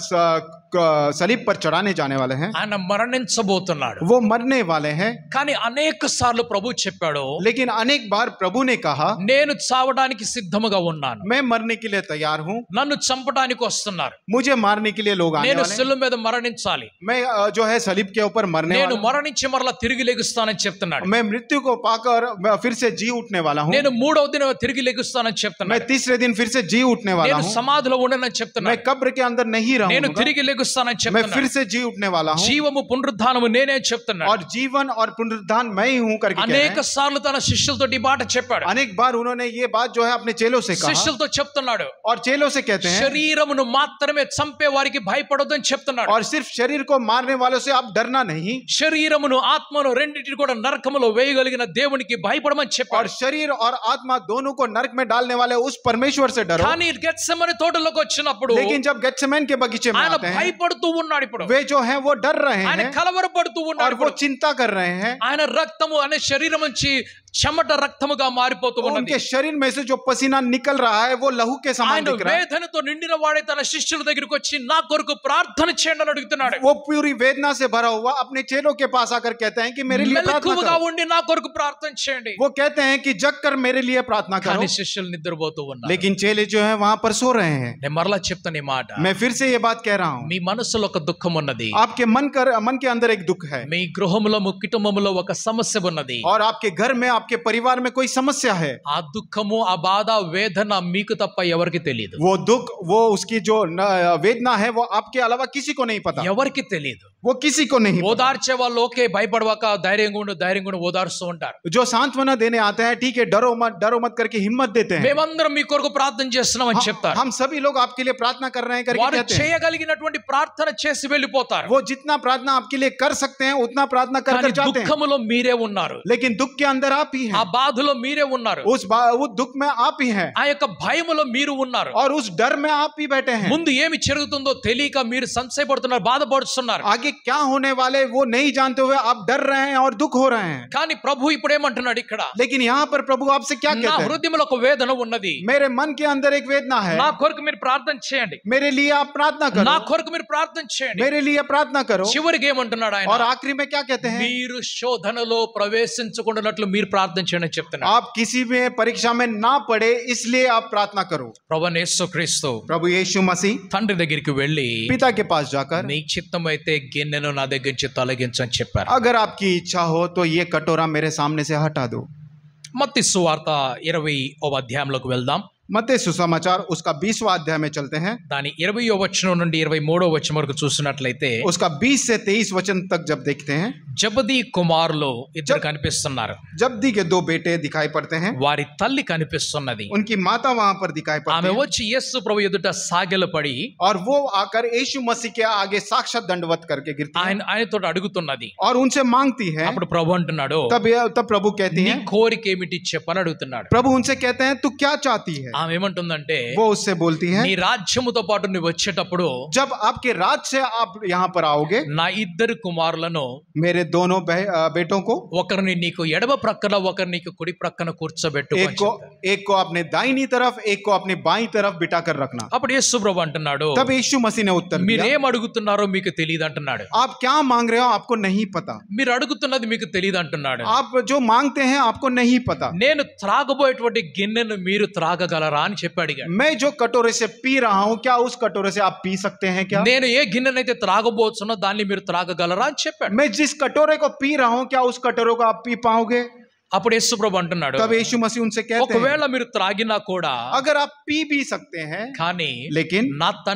सलीब पर चढ़ाने जाने वाले हैं। ఆయన మరణించబోతున్నాడు। वो मरने वाले हैं। కానీ అనేక సార్లు ప్రభు చెప్పాడు, लेकिन अनेक बार प्रभु ने कहा నేను చావడానికి సిద్ధముగా ఉన్నాను, मैं मरने के लिए तैयार हूं, నన్ను చంపడానికి వస్తున్నారు, मुझे मारने के लिए लोग आने నేను वाले हैं, శిలువ మీద మరణించాలి, मैं जो है सलीब के ऊपर मरने నేను वाला हूं, మరణించి మరలా తిరిగి లెగుస్తానని చెప్తున్నాడు। मैं मृत्यु को पाकर मैं फिर से जी उठने वाला हूं, నేను 3వ దినం తిరిగి లెగుస్తానని मैं చెప్తున్నాడు। तीसरे दिन फिर से जी उठने वाला నేను हूं, సమాధిలో ఉండనని मैं చెప్తున్నాడు। कब्र के अंदर नहीं నేను रहूंगा, తిరిగి లెగుస్తానని मैं చెప్తున్నాడు। फिर से जी उठने वाला हूं, జీవము పునరుద్ధానము నేనే చెప్తున్నాడు। और जीवन और पुनरुत्थान मैं ही हूं करके कह रहे అనేక हैं। సార్లు తన శిష్యులతో ఈ మాట చెప్పాడు। अनेक बार उन्होंने ये बात जो है अपने चेलों से कहा శిష్యులతో చెప్తున్నాడు, और चेलों से कहते हैं శరీరమును మాత్రమే చంపే వారికి భయపడొద్దని చెప్తున్నాడు। और सिर्फ शरीर को मारने वालों से आप डरना नहीं, శరీరమును ఆత్మను రెండింటిని కూడా నరకములో వేయగలిగిన దేవునికి భయపడమని और చెప్పాడు। शरीर और आत्मा दोनों को नरक में डालने वाले उस परमेश्वर से डरो। కానీ గెత్సెమనే తోటలోకి వచ్చినప్పుడు लेकिन जब गेत्सेमन के बगीचे में ఆయన आते हैं భయపడుతూ ఉన్నాడు। ఇప్పుడు वे जो हैं वो डर रहे ఆయన हैं కలవరపడుతూ और ఉన్నాడు। वो चिंता कर रहे हैं। ఆయన రక్తము అనే శరీరం నుంచి చెమట రక్తముగా మారిపోతూ ఉన్నది। उनके शरीर में से जो पसीना निकल रहा है वो लहू के समान ఆయన दिख रहा है। వేదనతో నిండిన వాడే తన శిష్యుల దగ్గరికి వచ్చి నా కొరకు ప్రార్థన చేయండి అని అడుగుతున్నాడు। वो पूरी वेदना से भरा हुआ अपने चेलों के पास आकर कहते हैं कि मेरे लिए प्रार्थना మెలకువగా करो। ఉండి నా కొరకు ప్రార్థన చేయండి। वो कहते हैं कि जग कर मेरे लिए प्रार्थना करो। కానీ శిష్యులు నిద్రపోతూ ఉన్నారు। लेकिन चेले जो हैं वहां पर सो रहे हैं। నేను మరలా చెప్తాను ఈ మాట, मैं फिर से ये बात कह रहा हूं, మీ మనసులో ఒక దుఃఖం ఉన్నది, आपके मन के अंदर एक दुख है మీ గృహములో మీ కుటుంబములో ఒక సమస్య ఉన్నది। और आपके घर में आपके परिवार में कोई समस्या है। ఆ దుఃఖము, ఆ బాధ, వేదన మీకు తప్ప ఎవరికి తెలియదు। वो दुख, वो उसकी जो वेदना है वो आपके अलावा किसी को नहीं पता, ఎవరికి తెలియదు। वो किसी को नहीं पता। ఓదార్చే వాళ్ళు ఓకే భయపడవాక ధైర్యంగా ఉండు ఓదార్స్తూ ఉంటారు। जो सांत्वना देने आते हैं, ठीक है डरो मत करके हिम्मत देते हैं। మేమందరం మీ కొరకు ప్రార్థన చేస్తున్నామని చెప్తారు। हम सभी लोग आपके लिए प्रार्थना कर रहे हैं करके వారు कहते हैं। చేయగలిగినటువంటి ప్రార్థన చేసి వెళ్ళిపోతారు। वो जितना प्रार्थना आपके लिए कर सकते हैं उतना प्रार्थना कर కానీ कर जाते हैं। దుఃఖములో మీరే ఉన్నారు, लेकिन दुख के अंदर आप ही ఆ हैं, బాధలో మీరే ఉన్నారు, उस दुख में आप ही हैं, ఆ యొక్క భయములో మీరు ఉన్నారు। और उस डर में आप ही बैठे हैं। ముందు ఏమి జరుగుతుందో తెలియక మీరు సంశయపడుతున్నారు, బాధపడుతున్నారు। आगे क्या होने वाले वो नहीं जानते हुए आप डर रहे हैं और दुख हो रहे हैं। కానీ ప్రభు ఇప్పుడు ఏమంటున్నాడు ఇక్కడ, लेकिन यहाँ पर प्रभु आपसे क्या నా कहते हैं? హృదయంలో ఒక వేదన ఉన్నది, मेरे मन के अंदर एक वेदना है, నా కొరకు మీరు ప్రార్థన చేయండి, मेरे लिए आप प्रार्थना करो, నా కొరకు మీరు ప్రార్థన చేయండి. मेरे लिए प्रार्थना करो। చివరికి ఏమంటున్నాడు ఆయన, और आखिरी में क्या कहते हैं? మీరు శోధనలో ప్రవేశించకుండానట్లు మీరు ప్రార్థన చేయండి అని చెప్తున్నారు. आप किसी में परीक्षा में ना पड़े इसलिए आप प्रार्थना करो। ప్రభువైన యేసుక్రీస్తు प्रभु यीशु मसीह తండ్రి దగ్గరికి వెళ్ళి पिता के पास जाकर, నీ చిత్తం అయితే గిన్నెను నా దగ్గర నుంచి తొలగించని చెప్పారు. अगर आपकी इच्छा हो तो ये कटोरा मेरे सामने से हटा दो। మత్తయి సువార్త 20వ అధ్యాయంలోకి వెళ్దాం. मत्ती सुसमाचार उसका 20वां अध्याय में चलते हैं। దాని 20వ వచనం నుండి 23వ వచనం వరకు చూసినట్లయితే उसका 20 से 23 वचन तक जब देखते हैं, జబదీ కుమారులు ఇద్దరు కనిపిస్తున్నారు. जब्दी के दो बेटे दिखाई पड़ते हैं, వారి తల్లి కనిపిస్తున్నది. उनकी माता वहां पर दिखाई पड़ती ఆమె है వచ్చి యేసు ప్రభు ఎదుట సాగిలపడి और वो आकर यीशु मसीह के आगे साक्षात दंडवत करके गिरती है ఆయనతో అడుగుతున్నది. और उनसे मांगती है। అప్పుడు ప్రభు అంటున్నాడు, तब प्रभु कहती నీ हैं, కోరిక ఏమిటి చెప్పని అడుగుతున్నాడు. प्रभु उनसे कहते हैं तू क्या चाहती है? ఆమె ఏమంటుందంటే, वो उससे बोलती है, నీ రాజ్యముతో పాటు నువ్వు వచ్చేటప్పుడు जब आपके राज से आप यहाँ पर आओगे, నా ఇద్దరు కుమారులను मेरे दोनों बेटों को, ఒకరిని నీకు ఎడమ ప్రక్కన ఒకరిని నీకు కుడి ప్రక్కన కూర్చోబెట్టు అని చెప్పాడు. एक को अपने दाहिनी तरफ, एक को अपनी बाईं तरफ बिठा कर रखना। అప్పుడు యేసు ప్రభు అంటున్నాడు, तब यीशु मसीह ने उत्तर दिया, మీరేం అడుగుతున్నారో మీకు తెలియదు అంటున్నాడు. आप क्या मांग रहे हो आपको नहीं पता, మీరు అడుగుతున్నది మీకు తెలియదు అంటున్నాడు. आप जो मांगते हैं आपको नहीं पता। నేను త్రాగబోయేటువంటి గిన్నెను మీరు త్రాగగలరా అని చెప్పి అడిగాడు. मैं जो कटोरे से पी रहा हूं क्या उस कटोरे से आप पी सकते हैं क्या? నేను ఏ గిన్నెనైతే త్రాగబోతున్నో దాన్ని మీరు త్రాగగలరా అని చెప్పాడు. मैं जिस कटोरे को पी रहा हूं क्या उस कटोरे को आप पी पाओगे? అప్పుడు యేసు ప్రభు అంటున్నాడు, तब यीशु मसीह उनसे कहते हैं, ఒకవేళ మీరు త్రాగినా కూడా, अगर आप पी भी सकते हैं, కానీ लेकिन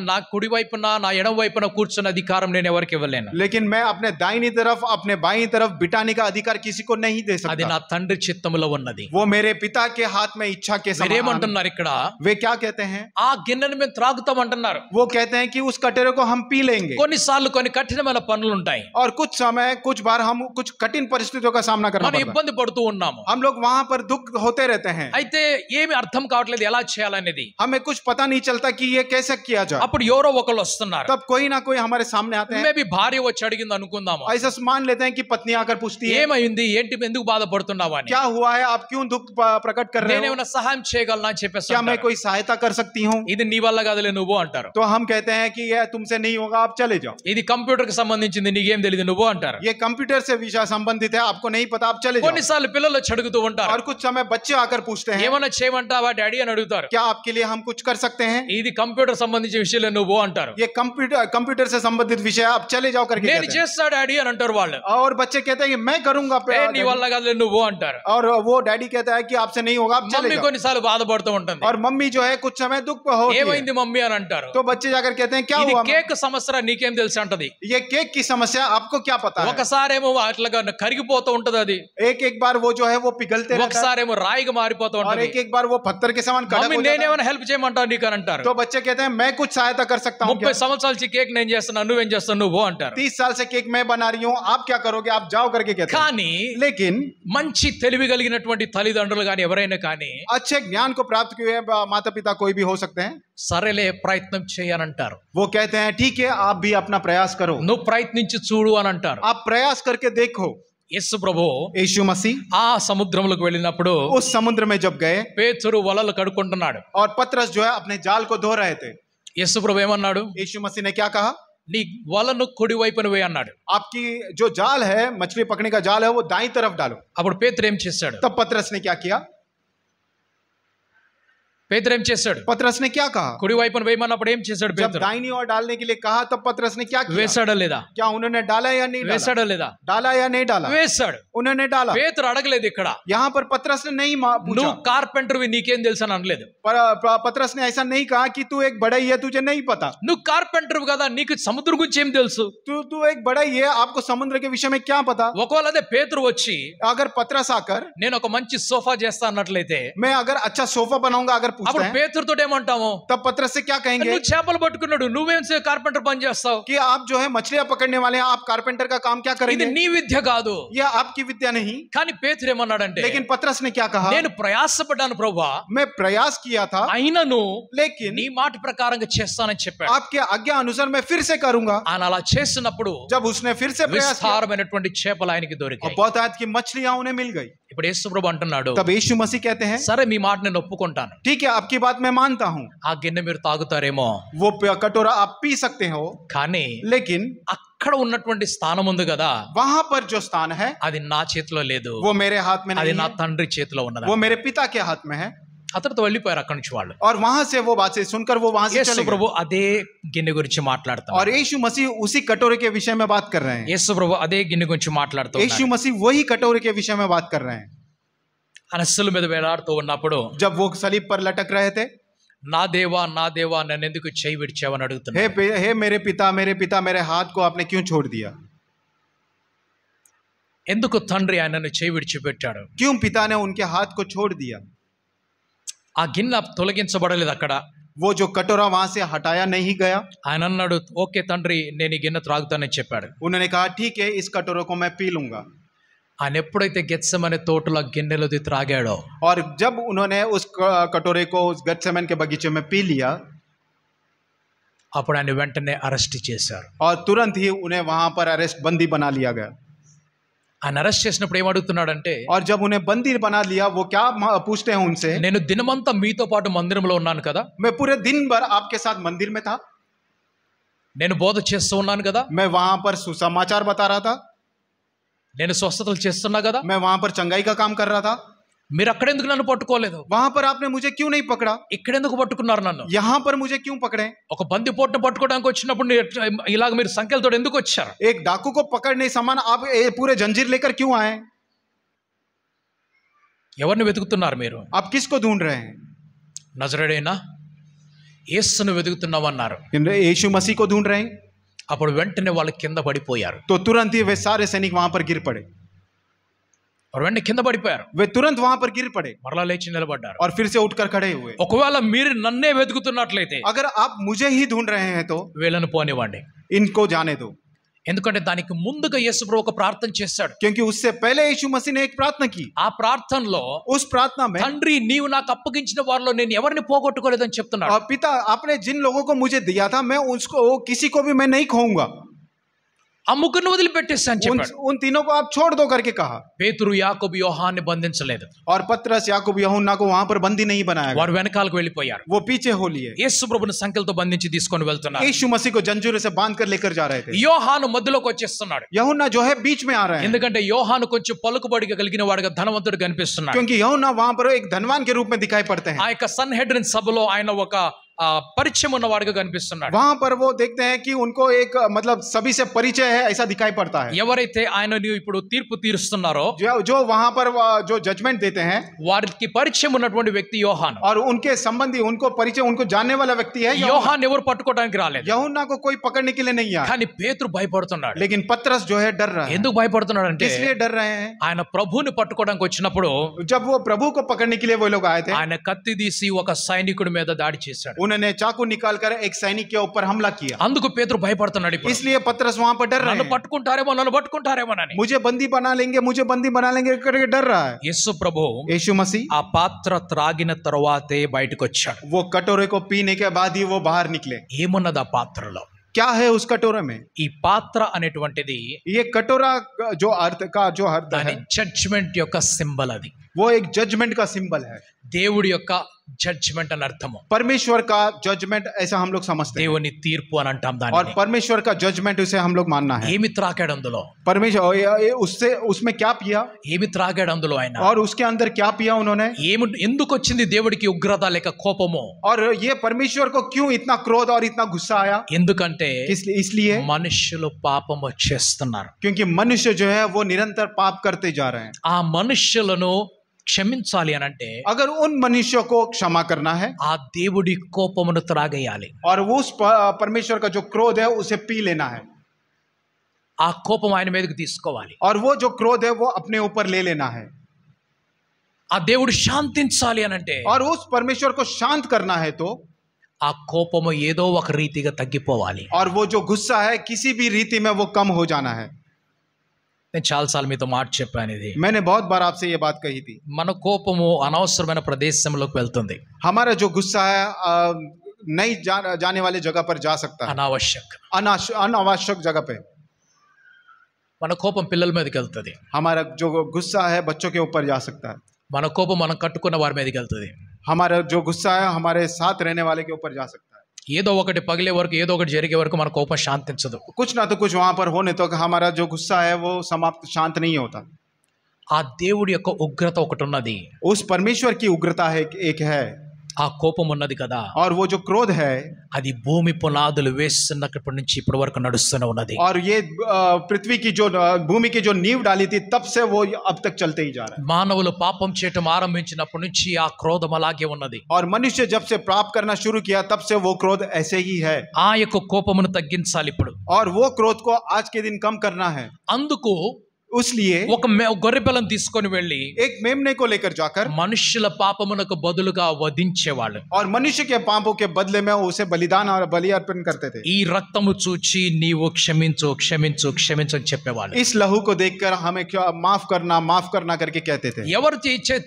నా కుడి వైపున నా ఎడమ వైపున కూర్చున్న అధికారం నేను ఎవరికి ఇవ్వలేను. लेकिन मैं अपने दाहिनी तरफ अपने बाईं तरफ बिठाने का अधिकार किसी को नहीं दे అది सकता। నా తండ్రి చిత్తములో ఉన్నది. वो मेरे पिता के हाथ में इच्छा के समान। మీరేమంటున్నారు ఇక్కడ? वे क्या कहते हैं? ఆ గిన్నెను మేము త్రాగుతాం అంటున్నారు. वो कहते हैं कि उस कटोरे को हम पी लेंगे। కొన్నిసార్లు కొన్ని కఠినమైన పనులు ఉంటాయి, और कुछ समय कुछ बार हम कुछ कठिन परिस्थितियों का सामना करना మనం पड़ता है। ఇబ్బంది పడుతూ ఉన్నాము. हम लोग वहां पर दुख होते रहते हैं, అయితే ఏమి అర్థం కావట్లేదు ఎలా చేయాలనేది. हमें कुछ पता नहीं चलता कि ये कैसे किया जाए। అప్పుడు ఎవరో ఒకళ్ళు వస్తున్నారు. तब कोई ना कोई हमारे सामने आते हैं। మేబీ భార్య వచ్చి అడిగింది అనుకుందాము, ऐसा मान लेते हैं कि पत्नी आकर पूछती है, ఏమైంది, ఏంటి, ఎందుకు బాధపడుతున్నావు అని. क्या हुआ है, आप क्यों दुख प्रकट कर रहे हो? నేనేమైనా సహాయం చేయగలనా అని చెప్పేసి क्या मैं అంటారు. कोई सहायता कर सकती हूँ? ఇది నీ వల్ల కాదులే నువ్వు అంటారు. तो हम कहते हैं कि यह तुमसे नहीं होगा, आप चले जाओ। ఇది కంప్యూటర్ కి సంబంధించింది, నీకేం తెలియదు నువ్వు అంటారు. ये कंप्यूटर से विषय संबंधित है, आपको नहीं पता, आप चले जाओ। కొన్నిసార్లు పిల్లలు వచ్చి అడుగుతూ ఉంటారు, और कुछ समय बच्चे आकर पूछते हैं, ఏమైనా చేయమంటావా డాడీ అని అడుగుతారు. क्या आपके लिए हम कुछ कर सकते हैं? ఇది కంప్యూటర్ సంబంధించిన విషయంలో నువ్వు అంటారు. ये कंप्यूटर से संबंधित विषय है, आप चले जाओ करके నేను कहते हैं। చేస్తా డాడీ అని అంటారు వాళ్ళు. और बच्चे कहते हैं कि मैं करूंगा ఏ నీ వల్ల కాదులే నువ్వు అంటారు. और वो डैडी कहता है कि आपसे नहीं होगा, आप चले మమ్మీ जाओ। కొన్నిసార్లు బాధపడుతూ ఉంటుంది, और मम्मी जो है कुछ समय दुख होती है। ఏమైంది మమ్మీ అని అంటారు. तो बच्चे जाकर कहते हैं क्या ఇది हुआ? కేక్ సమస్య నీకేం తెలుసు అంటది. ये केक की समस्या आपको क्या पता है? ఒకసారేమో అట్లాగా కరిగిపోతూ ఉంటది అది, एक बार वो जो है वो पिघलते रहता है, ఒకసారేమో రాయిగా మారిపోతూ और ఉంటది. एक बार वो पत्थर के समान कड़क మమ్మీ हो जाता है। నేనేమైనా హెల్ప్ చేయమంటావు నీకు అని అంటారు. तो बच्चे कहते हैं मैं कुछ सहायता कर सकता हूँ 30 क्या? సంవత్సరాల నుంచి కేక్ నేను చేస్తున్నాను, నువ్వేం చేస్తావు నువ్వు అంటారు. 30 साल से केक मैं बना रही हूँ, आप क्या करोगे, आप जाओ करके कहते हैं। కానీ लेकिन మంచి తెలివి కలిగినటువంటి తల్లిదండ్రులు కానీ ఎవరైనా కానీ अच्छे ज्ञान को प्राप्त किए माता पिता कोई भी हो सकते हैं। సరేలే ప్రయత్నం చేయనంటారు. वो कहते हैं ठीक है आप भी अपना प्रयास करो, నువ్వు ప్రయత్నించి చూడు అని అంటారు. आप प्रयास करके देखो। యేసు ప్రభు यीशु मसीह ఆ సముద్రంలోకి వెళ్ళినప్పుడు उस समुद्र में जब गए పేతురు వలలు కడుక్కుంటున్నాడు. और पतरस जो है अपने जाल को धो रहे थे, యేసు ప్రభు ఏమన్నాడు? यीशु मसीह ने क्या कहा? నీ వలను కుడి వైపున వేయి అన్నాడు. आपकी जो जाल है, मछली पकड़ने का जाल है, वो दाईं तरफ डालो। అప్పుడు పేతురు ఏం చేశాడు? तब पतरस ने क्या किया? పేతురు ఏం చేశాడు? पतरस ने क्या कहा? కుడి వైపున వేయమన్నప్పుడు ఏం చేశాడు जब పేతురు? दाहिनी ओर डालने के लिए कहा तब पतरस ने क्या किया? వేశాడా లేదా? क्या उन्होंने डाला या नहीं डाला? వేశాడా లేదా? डाला या नहीं डाला? వేశాడు. उन्होंने डाला। పేతురు అడగలేదు ఇక్కడ, यहाँ पर पतरस ने नहीं पूछा। నువ్వు కార్పెంటర్వి నీకేం తెలుసు అని అనలేదు. पतरस ने ऐसा नहीं कहा कि तू एक बढ़ई है, तुझे नहीं पता। నువ్వు కార్పెంటర్ కదా, నీకు సముద్రం గురించి ఏం తెలుసు? तू एक बढ़ई है, आपको समुद्र के विषय में क्या पता? ఒకవేళ అదే పేతురు వచ్చి अगर पतरस आकर నేను ఒక మంచి సోఫా చేస్తా అన్నట్లయితే मैं अगर अच्छा सोफा बनाऊंगा, अगर पूछते అప్పుడు हैं పేతురుతో ఏమంటాము? तब पतरस से क्या कहेंगे నువ్వు చేపలు పట్టుకున్నాడు, నువ్వేం కార్పెంటర్ పని చేస్తావు? कि आप जो है मछलियां पकड़ने वाले हैं, आप कारपेंटर का काम क्या ఇది करेंगे? నీ విద్య కాదు. यह आपकी विद्या नहीं। కానీ పేతురు ఏమన్నాడంటే, लेकिन पतरस ने क्या कहा? నేను ప్రయాసపడ్డాను ప్రభువా, मैं प्रयास किया था అయినను लेकिन నీ మాట ప్రకారంగా చేస్తానని చెప్పాడు. आपके आज्ञा अनुसार मैं फिर से करूंगा। ఆయన అలా చేసినప్పుడు जब उसने फिर से प्रयास किया విస్తారమైనటువంటి చేపలు ఆయనకి और దొరికాయి. बहुत आयत की मछलियां उन्हें मिल गई। ఇప్పుడు యేసు ప్రభు అంటున్నాడు, तब यीशु मसीह कहते हैं సరే మీ మాట నేను ఒప్పుకుంటాను, ठीक है आपकी बात मैं मानता हूं, ఆ గిన్నె మీరు తాగుతారేమో, वो कटोरा आप पी सकते हो, కానీ लेकिन అక్కడ ఉన్నటువంటి స్థానం ఉంది కదా, वहां पर जो स्थान है అది నా చేతిలో లేదు, वो मेरे हाथ में అది नहीं నా है, తండ్రి చేతిలో ఉన్నది. वो मेरे पिता के हाथ में है। అతనితో వెళ్ళిపోయారు అక్కడి నుంచి వాళ్ళు. और वहां से वो बात से सुनकर वो वहां से యేసు चले गए। ప్రభు అదే గిన్నె గురించి మాట్లాడుతున్నారు. और यीशु मसीह उसी कटोरे के विषय में बात कर रहे हैं। యేసు ప్రభు అదే గిన్నె గురించి మాట్లాడుతున్నారు. यीशु मसीह वही कटोरे के विषय में बात कर रहे हैं। ఆయన శిలువ మీద వేలాడుతూ ఉన్నప్పుడు, जब वो सलीब पर लटक रहे थे, నా దేవా నన్ను ఎందుకు చేయి విడిచావని అడుగుతున్నారు. हे मेरे पिता मेरे हाथ को आपने क्यों छोड़ दिया? ఎందుకు తండ్రి ఆయనను చేయి విడిచిపెట్టాడు? क्यों पिता ने उनके हाथ को छोड़ दिया? ఆ గిన్నె తొలగించబడలేదు అక్కడ. वो जो कटोरा वहां से हटाया नहीं गया। ఆయన అన్నాడు, ఓకే తండ్రి నేను ఈ గిన్నె త్రాగుతానని చెప్పాడు. उन्होंने कहा ठीक है इस कटोरे को मैं पी लूंगा। ఆయన ఎప్పుడైతే గెత్సెమనే తోటలో గిన్నెలోది త్రాగాడో, और जब उन्होंने उस कटोरे को उस गत्सेमन के बगीचे में पी लिया, అప్పుడు ఆయన వెంటనే అరెస్ట్ చేశారు. और तुरंत ही उन्हें वहां पर अरेस्ट बंदी बना लिया गया। ఆయన అరెస్ట్ చేసినప్పుడు ఏమడుగుతున్నాడంటే, और जब उन्हें बंदी बना लिया वो क्या पूछते हैं उनसे, నేను దినమంతా మీతో పాటు మందిరంలో ఉన్నాను కదా, मैं पूरे दिन भर आपके साथ मंदिर में था, నేను బోధ చేస్తూ ఉన్నాను కదా, मैं वहां पर सुसमाचार बता रहा था, నేను స్వస్థతలు చేస్తున్నా కదా, मैं वहां पर चंगाई का काम कर रहा था, మీరు అక్కడెందుకు నన్ను పట్టుకోలేదు? वहां पर आपने मुझे क्यों नहीं पकड़ा? ఇక్కడెందుకు పట్టుకున్నారు నన్ను? यहाँ पर मुझे क्यों पकड़े? ఒక బందిపోటును పట్టుకోవడానికి వచ్చినప్పుడు ఇలాగ మీరు సంఖ్యలతో ఎందుకు వచ్చారు? एक डाकू को पकड़ने समान आप पूरे जंजीर लेकर क्यों आए? ఎవరిని వెతుకుతున్నారు మీరు? आप किसको ढूंढ रहे हैं? నజరేయుడైన యేసును వెతుకుతున్నామన్నారు. यीशु मसीह को ढूंढ रहे हैं। అప్పుడు వెంటనే వాళ్ళు కింద పడిపోయారు. तो तुरंत ही वे सारे सैनिक वहां पर गिर पड़े। వారు వెంటనే కింద పడిపోయారు. वे तुरंत वहां पर गिर पड़े మరలా లేచి నిలబడ్డారు. और फिर से उठकर खड़े हुए। ఒకవేళ మీరు నన్నే వెతుకుతున్నట్లయితే अगर आप मुझे ही ढूंढ रहे हैं तो వీళ్ళను పోనివ్వండి. इनको जाने दो, ఎందుకంటే దానికి ముందుగా యేసు ప్రభు ఒక ప్రార్థన చేశాడు. क्योंकि उससे पहले यीशु मसीह ने एक प्रार्थना की। ఆ ప్రార్థనలో उस प्रार्थना में తండ్రి నీవు నాకు అప్పగించిన వారిలో నేను ఎవరిని పోగొట్టుకోలేదని చెప్తున్నాడు. पिता आपने जिन लोगों को मुझे दिया था मैं उसको किसी को भी मैं नहीं खोऊंगा, ఆ ముగ్గురిని వదిలిపెట్టేస్తాను చెప్పాడు. उन तीनों को आप छोड़ दो करके कहा। పేతురు యాకోబు యోహాన్ని బంధించలేదు. और पतरस याकूब यूहन्ना को वहां पर बंदी नहीं बनाया गया, వారు వెనకాలకు వెళ్ళిపోయారు. वो पीछे हो लिए। యేసు ప్రభుని సంఖ్యలతో బంధించి తీసుకొని వెళ్తున్నారు. यीशु मसीह को जंजीरों से बांध कर लेकर जा रहे थे। యోహాను మధ్యలోకి వచ్చేస్తున్నాడు. यूहन्ना जो है बीच में आ रहे हैं, ఎందుకంటే యోహాను కొంచెం పలుకుబడిగా కలిగిన వాడిగా ధనవంతుడు కనిపిస్తున్నాడు. क्योंकि यूहन्ना वहां पर एक धनवान के रूप में दिखाई पड़ते हैं। ఆ యొక్క సన్హెడ్రిన్ సభలో ఆయన ఒక పరిచయం ఉన్నవాడిగా కనిపిస్తున్నాడు. वहां पर वो देखते हैं कि उनको एक मतलब सभी से परिचय है ऐसा दिखाई पड़ता है। ఎవరైతే ఆయనని ఇప్పుడు తీర్పు తీరుస్తున్నారో, जो वहां पर जो जजमेंट देते हैं, వారికి పరిచయం ఉన్నటువంటి వ్యక్తి యోహాను. और उनके संबंधी उनको परिचय उनको जानने वाला व्यक्ति है యోహాను ఎవరు పట్టుకోవడానికి రాలేదు. यूहन्ना को कोई पकड़ने के लिए नहीं आया, కానీ పేతురు భయపడుతున్నాడు. लेकिन पतरस जो है डर रहा है। ఎందుకు భయపడుతున్నాడు అంటే, इसलिए डर रहे हैं, ఆయన ప్రభువుని పట్టుకోవడానికి వచ్చినప్పుడు जब वो प्रभु को पकड़ने के लिए वो लोग आए थे, ఆయన కత్తి తీసి ఒక సైనికుడి మీద దాడి చేశాడు. उन्होंने चाकू निकालकर एक सैनिक के ऊपर हमला किया। అందుకు పేతురు భయపడుతున్నాడు. ఇప్పుడు इसलिए पतरस वहां पर डर रहे నన్ను हैं, పట్టుకుంటారేమోనని. मुझे बंदी बना लेंगे करके डर रहा है। యేసు ప్రభు यीशु मसीह ఆ పాత్ర త్రాగిన తరువాతే బయటకు వచ్చాడు. वो कटोरे को पीने के बाद ही वो बाहर निकले। ఏమున్నది ఆ పాత్రలో? क्या है उस कटोरे में? ఈ పాత్ర అనేటువంటిది ये कटोरा जो अर्थ దాని है జడ్జ్మెంట్ యొక్క సింబల్. అది वो एक जजमेंट का सिंबल है। దేవుడి యొక్క జడ్జ్మెంట్ అని అర్థము. परमेश्वर का जजमेंट ऐसा हम लोग समझते हैं, దేవుని తీర్పు అని అంటాం और దాన్ని. परमेश्वर का जजमेंट उसे हम लोग मानना है। ఏమి త్రాగాడు అందులో? परमेश्वर उससे उसमें क्या पिया, ఏమి త్రాగాడు అందులో ఆయన? और उसके अंदर क्या पिया उन्होंने, ఎందుకు వచ్చింది దేవుడికి ఉగ్రత లేక కోపము? और ये परमेश्वर को क्यों इतना क्रोध और इतना गुस्सा आया? ఎందుకంటే इसलिए మనుషులు పాపము చేస్తున్నారు. क्योंकि मनुष्य जो है वो निरंतर पाप करते जा रहे हैं। ఆ మనుషులను క్షమించాలి అని అంటే, अगर उन मनुष्यों को क्षमा करना है ఆ దేవుడి కోపమును త్రాగేయాలి. और उस परमेश्वर का जो क्रोध है उसे पी लेना है, ఆ కోపం ఆయన మీదకి తీసుకోవాలి. और वो जो क्रोध है वो अपने ऊपर ले लेना है। ఆ దేవుడు శాంతించాలి అని అంటే और उस परमेश्वर को शांत करना है तो ఆ కోపము ఏదో ఒక రీతిగా తగ్గిపోవాలి. और वो जो गुस्सा है किसी भी रीति में वो कम हो जाना है. నేను చాలాసార్లు మీతో మాట చెప్పాను ఇది. मैंने बहुत बार आपसे ये बात कही थी. మన కోపము అనవసరమైన ప్రదేశంలోకి వెళ్తుంది. हमारा जो गुस्सा है नहीं जाने वाले जगह पर जा सकता है. अनावश्यक जगह पे మన కోపం పిల్లల మీదకి వెళ్తుంది. हमारा जो गुस्सा है बच्चों के ऊपर जा सकता है. మన కోపం మనం కట్టుకున్న వారి మీదకి వెళ్తుంది. हमारा जो गुस्सा है हमारे साथ रहने वाले के ऊपर जा सकता है. ఏదో ఒకటి పగిలే వరకు ఏదో ఒకటి జరిగే వరకు మన కోపం శాంతించదు. कुछ ना तो कुछ वहां पर होने तो हमारा जो गुस्सा है वो समाप्त शांत नहीं होता. ఆ దేవుడి యొక్క ఉగ్రత ఒకటి ఉన్నది. उस परमेश्वर की उग्रता है एक है. ఆ కోపం ఉన్నది కదా, और वो जो क्रोध है అది భూమి పునాదులు వేస్తున్నప్పటి నుంచి ఇప్పటి వరకు నడుస్తూనే ఉన్నది. और ये पृथ्वी की जो भूమి की जो नींव डाली थी तब से वो अब तक चलते ही जा रहा है. మానవులు పాపం చేయటం ఆరంభించినప్పటి నుంచి ఆ క్రోధం అలాగే ఉన్నది. और मनुष्य जब से पाप करना शुरू किया तब से वो क्रोध ऐसे ही है. ఆ యొక్క కోపమును తగ్గించాలి ఇప్పుడు. और वो क्रोध को आज के दिन कम करना है. అందుకు उसलिए ఒక గొర్రె పిల్లను తీసుకొని వెళ్ళి एक मेमने को लेकर जाकर మనుషుల పాపమునకు బదులుగా వధించేవాళ్ళు. और मनुष्य के पापों के बदले में उसे बलिदान और बलि अर्पण करते थे. ఈ రక్తము చూచి నీవు క్షమించు క్షమించు క్షమించు అని చెప్పేవాళ్ళు. इस लहू को देखकर हमें माफ करना करके कहते थे. ఎవరు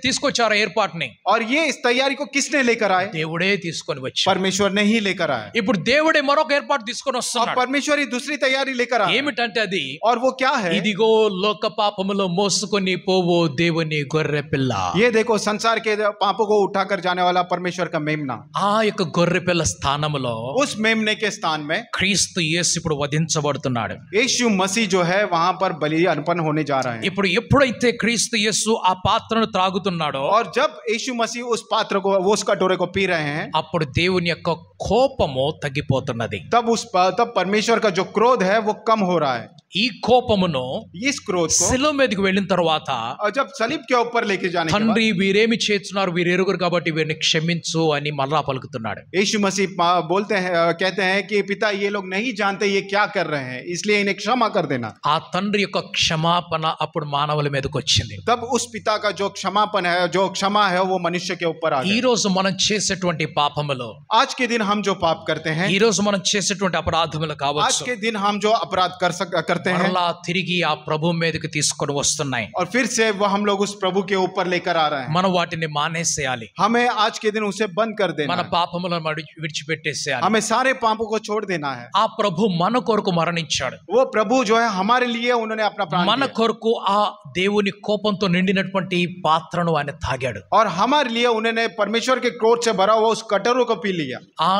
తీసుకొచ్చారో ఏర్పాటుని? और ये इस तैयारी को किसने लेकर आए? దేవుడే తీసుకొని వచ్చాడు. परमेश्वर ने ही लेकर आया. ఇప్పుడు దేవుడే మరొక ఏర్పాటు తీసుకొని और వస్తున్నాడు. परमेश्वर ही दूसरी तैयारी लेकर आया. ఏమిటంటే అది, और वो क्या है? ఇదిగో లోక పాపములో మోసుకొని పోవో దేవుని గొర్రె పిల్ల. ये देखो संसार के पापों को उठाकर जाने वाला परमेश्वर का मेमना. ఆ యొక్క గొర్రె పిల్ల స్థానములో उस मेमने के स्थान में క్రీస్తు యేసు ఇప్పుడు వధించబడుతున్నాడు. यीशु मसीह जो है वहां पर बलि अर्पण होने जा रहे हैं. ఇప్పుడు ఎప్పుడైతే క్రీస్తు యేసు ఆ పాత్రను త్రాగుతున్నాడో, और जब यीशु मसीह उस पात्र को वो उस कटोरे को पी रहे हैं అప్పుడు దేవుని యొక్క కోపము తగ్గిపోతున్నది. तब परमेश्वर का जो क्रोध है वो कम हो रहा है. ఈ కోపమును इस क्रोध को శిలువ మీదకి వెళ్ళిన తర్వాత और जब सलीब के ऊपर लेके जाने के తండ్రి వీరేమి చేస్తున్నారు వీరెరుగురు కాబట్టి వీరిని క్షమించు అని మరలా పలుకుతున్నాడు. बाद यीशु मसीह बोलते हैं कहते हैं कि पिता ये लोग नहीं जानते ये क्या कर रहे हैं इसलिए इन्हें क्षमा कर देना. ఆ తండ్రి యొక్క క్షమాపణ అప్పుడు మానవుల మీదకి వచ్చింది. तब उस पिता का जो क्षमापन है जो क्षमा है वो मनुष्य के ऊपर आ ఈ गया. రోజు మనం చేసేటువంటి పాపములు, आज के दिन हम जो पाप करते हैं ఈ రోజు మనం చేసేటువంటి అపరాధములు आज కావచ్చు, के दिन हम जो अपराध करते हैं మరలా తిరిగి ఆ ప్రభు మీదకి తీసుకొని వస్తున్నాయి. और फिर से वो हम लोग उस प्रभु के ऊपर लेकर आ रहे हैं. మనం వాటిని మానేసేయాలి. हमें आज के दिन उसे बंद कर देना మన है. పాపములను విడిచిపెట్టేసేయాలి. हमें सारे पापों को छोड़ देना है. ఆ ప్రభు మన కొరకు మరణించాడు. वो प्रभु जो है हमारे लिए उन्होंने अपना प्राण మన दिया. కొరకు ఆ దేవుని కోపంతో నిండినటువంటి పాత్రను ఆయన తాగాడు. और हमारे लिए उन्होंने परमेश्वर के क्रोध से भरा हुआ उस कटोरे को पी लिया. ఆ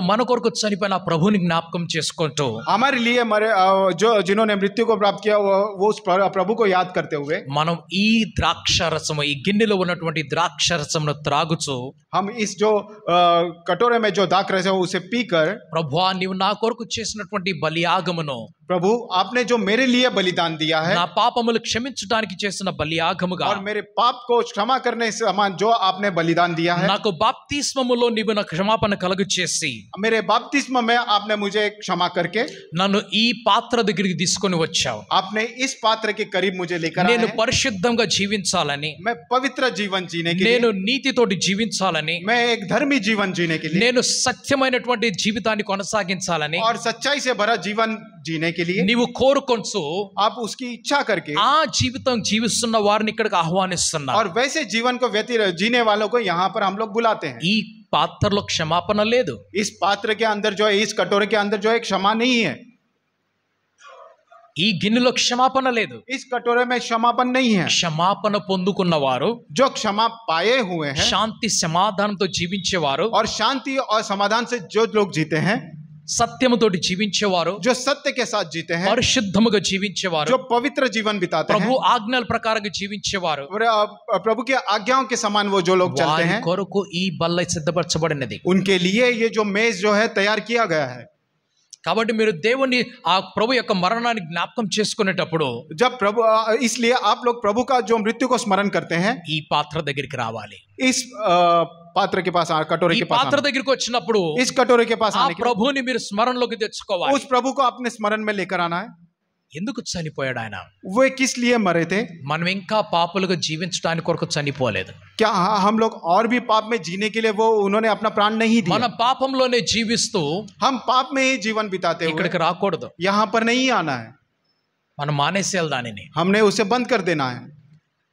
మన కొరకు చనిపోయిన ఆ ప్రభుని జ్ఞాపకం చేసుకుంటూ हमारे लिए जो जिन्होंने मृत्यु को प्राप्त किया वो उस प्रभु को याद करते हुए మనం ఈ ద్రాక్ష రసము, ఈ గిన్నెలో ఉన్నటువంటి ద్రాక్ష రసమును త్రాగుచు हम इस जो कटोरे में जो दाख रस है उसे पीकर, ప్రభువా నీవు నా కొరకు చేసినటువంటి బలియాగమును, प्रभु आपने जो मेरे लिए बलिदान दिया है నా పాపములు క్షమించడానికి చేసిన బలియాగముగా, और मेरे पाप को क्षमा करने से समान जो आपने बलिदान दिया है, నాకు బాప్తిస్మములో నీవు నా క్షమాపణ కలుగు చేసి मेरे बपतिस्म में आपने मुझे क्षमा करके నన్ను ఈ పాత్ర దగ్గరికి తీసుకొని వచ్చావు. आपने इस पात्र के करीब मुझे लेकर आए నేను हैं. పరిశుద్ధంగా జీవించాలని, मैं पवित्र जीवन जीने के నేను लिए, నీతితోటి జీవించాలని, मैं एक धर्मी जीवन जीने के लिए నేను సత్యమైనటువంటి జీవితాన్ని కొనసాగించాలని और सच्चाई से भरा जीवन जीने के लिए నీవు కోరుకొంచు आप उसकी इच्छा करके ఆ జీవితం జీవిస్తున్న వారిని ఇక్కడికి ఆహ్వానిస్తున్నా. और वैसे जीवन को जीने वालों को यहाँ पर हम लोग बुलाते हैं. ఈ పాత్రలో క్షమాపణ లేదు. इस पात्र के अंदर जो है, इस कटोरे के अंदर जो है क्षमा नहीं है. ఈ గిన్నెలో క్షమాపణ లేదు. इस कटोरे में क्षमापन नहीं है. క్షమాపణ పొందుకున్న వారు, जो क्षमा पाए हुए हैं శాంతి సమాధానంతో జీవించేవారు, और शांति और समाधान से जो लोग जीते हैं, సత్యముతోటి జీవించేవారు, जो सत्य के साथ जीते हैं, పరిశుద్ధముగా జీవించేవారు, जो पवित्र जीवन बिताते ప్రభు हैं, ఆజ్ఞల ప్రకారంగా జీవించేవారు, और प्रभु के आज्ञाओं के समान वो जो लोग चलते వారి हैं, కొరకు ఈ బల్ల సిద్ధపరచబడినది. उनके लिए ये जो मेज जो है तैयार किया गया है. కాబట్టి మీరు దేవుని ఆ ప్రభు యొక్క మరణాన్ని జ్ఞాపకం చేసుకునేటప్పుడు जब प्रभु इसलिए आप लोग प्रभु का जो मृत्यु को स्मरण करते हैं, ఈ పాత్ర దగ్గరికి రావాలి. इस पात्र के पास कटोरे ఈ के पास పాత్ర దగ్గరికి వచ్చినప్పుడు इस कटोरे के पास ఆ आने के ప్రభుని మీరు స్మరణలోకి తెచ్చుకోవాలి. उस प्रभु को अपने स्मरण में लेकर आना है. ఎందుకు చనిపోయాడు ఆయన? वे किस लिए मरे थे? మనం ఇంకా పాపులుగా జీవించడానికి కొరకు చనిపోలేదు. क्या हम लोग और भी पाप में जीने के लिए वो उन्होंने अपना प्राण नहीं दिया? మన పాపంలోనే జీవిస్తూ हम पाप में ही जीवन बिताते हुए ఇక్కడికి రాకూడదు. यहाँ पर नहीं आना है, మనం మానేసేయాలి దానిని. हमने उसे बंद कर देना है.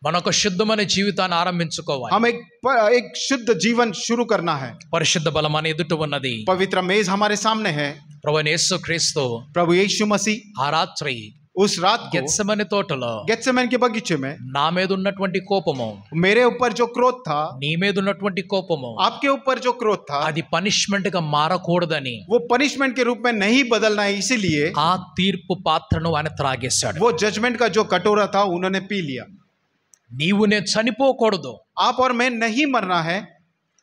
మన ఒక శుద్ధమైన జీవితాన్ని ఆరంభించుకోవాలి. हम एक शुद्ध जीवन शुरू करना है. పరిశుద్ధ బలం మన ఎదుట ఉన్నది. पवित्र मेज हमारे सामने है. ప్రభువైన యేసుక్రీస్తు प्रभु यीशु मसीह ఆ రాత్రి उस रात को గెత్సెమనే తోటలో गेत्सेमन के बगीचे में నా మీద ఉన్నటువంటి కోపము, मेरे ऊपर जो क्रोध था, నీ మీద ఉన్నటువంటి కోపము, आपके ऊपर जो क्रोध था, అది పనిష్మెంట్ గా మారకూడదని वो पनिशमेंट के रूप में नहीं बदलना है, इसीलिए ఆ తీర్పు పాత్రను ఆయన త్రాగేశాడు. वो जजमेंट का जो कटोरा था उन्होंने पी लिया. నీవు నేను చనిపోకూడదు. आप और मैं नहीं मरना है.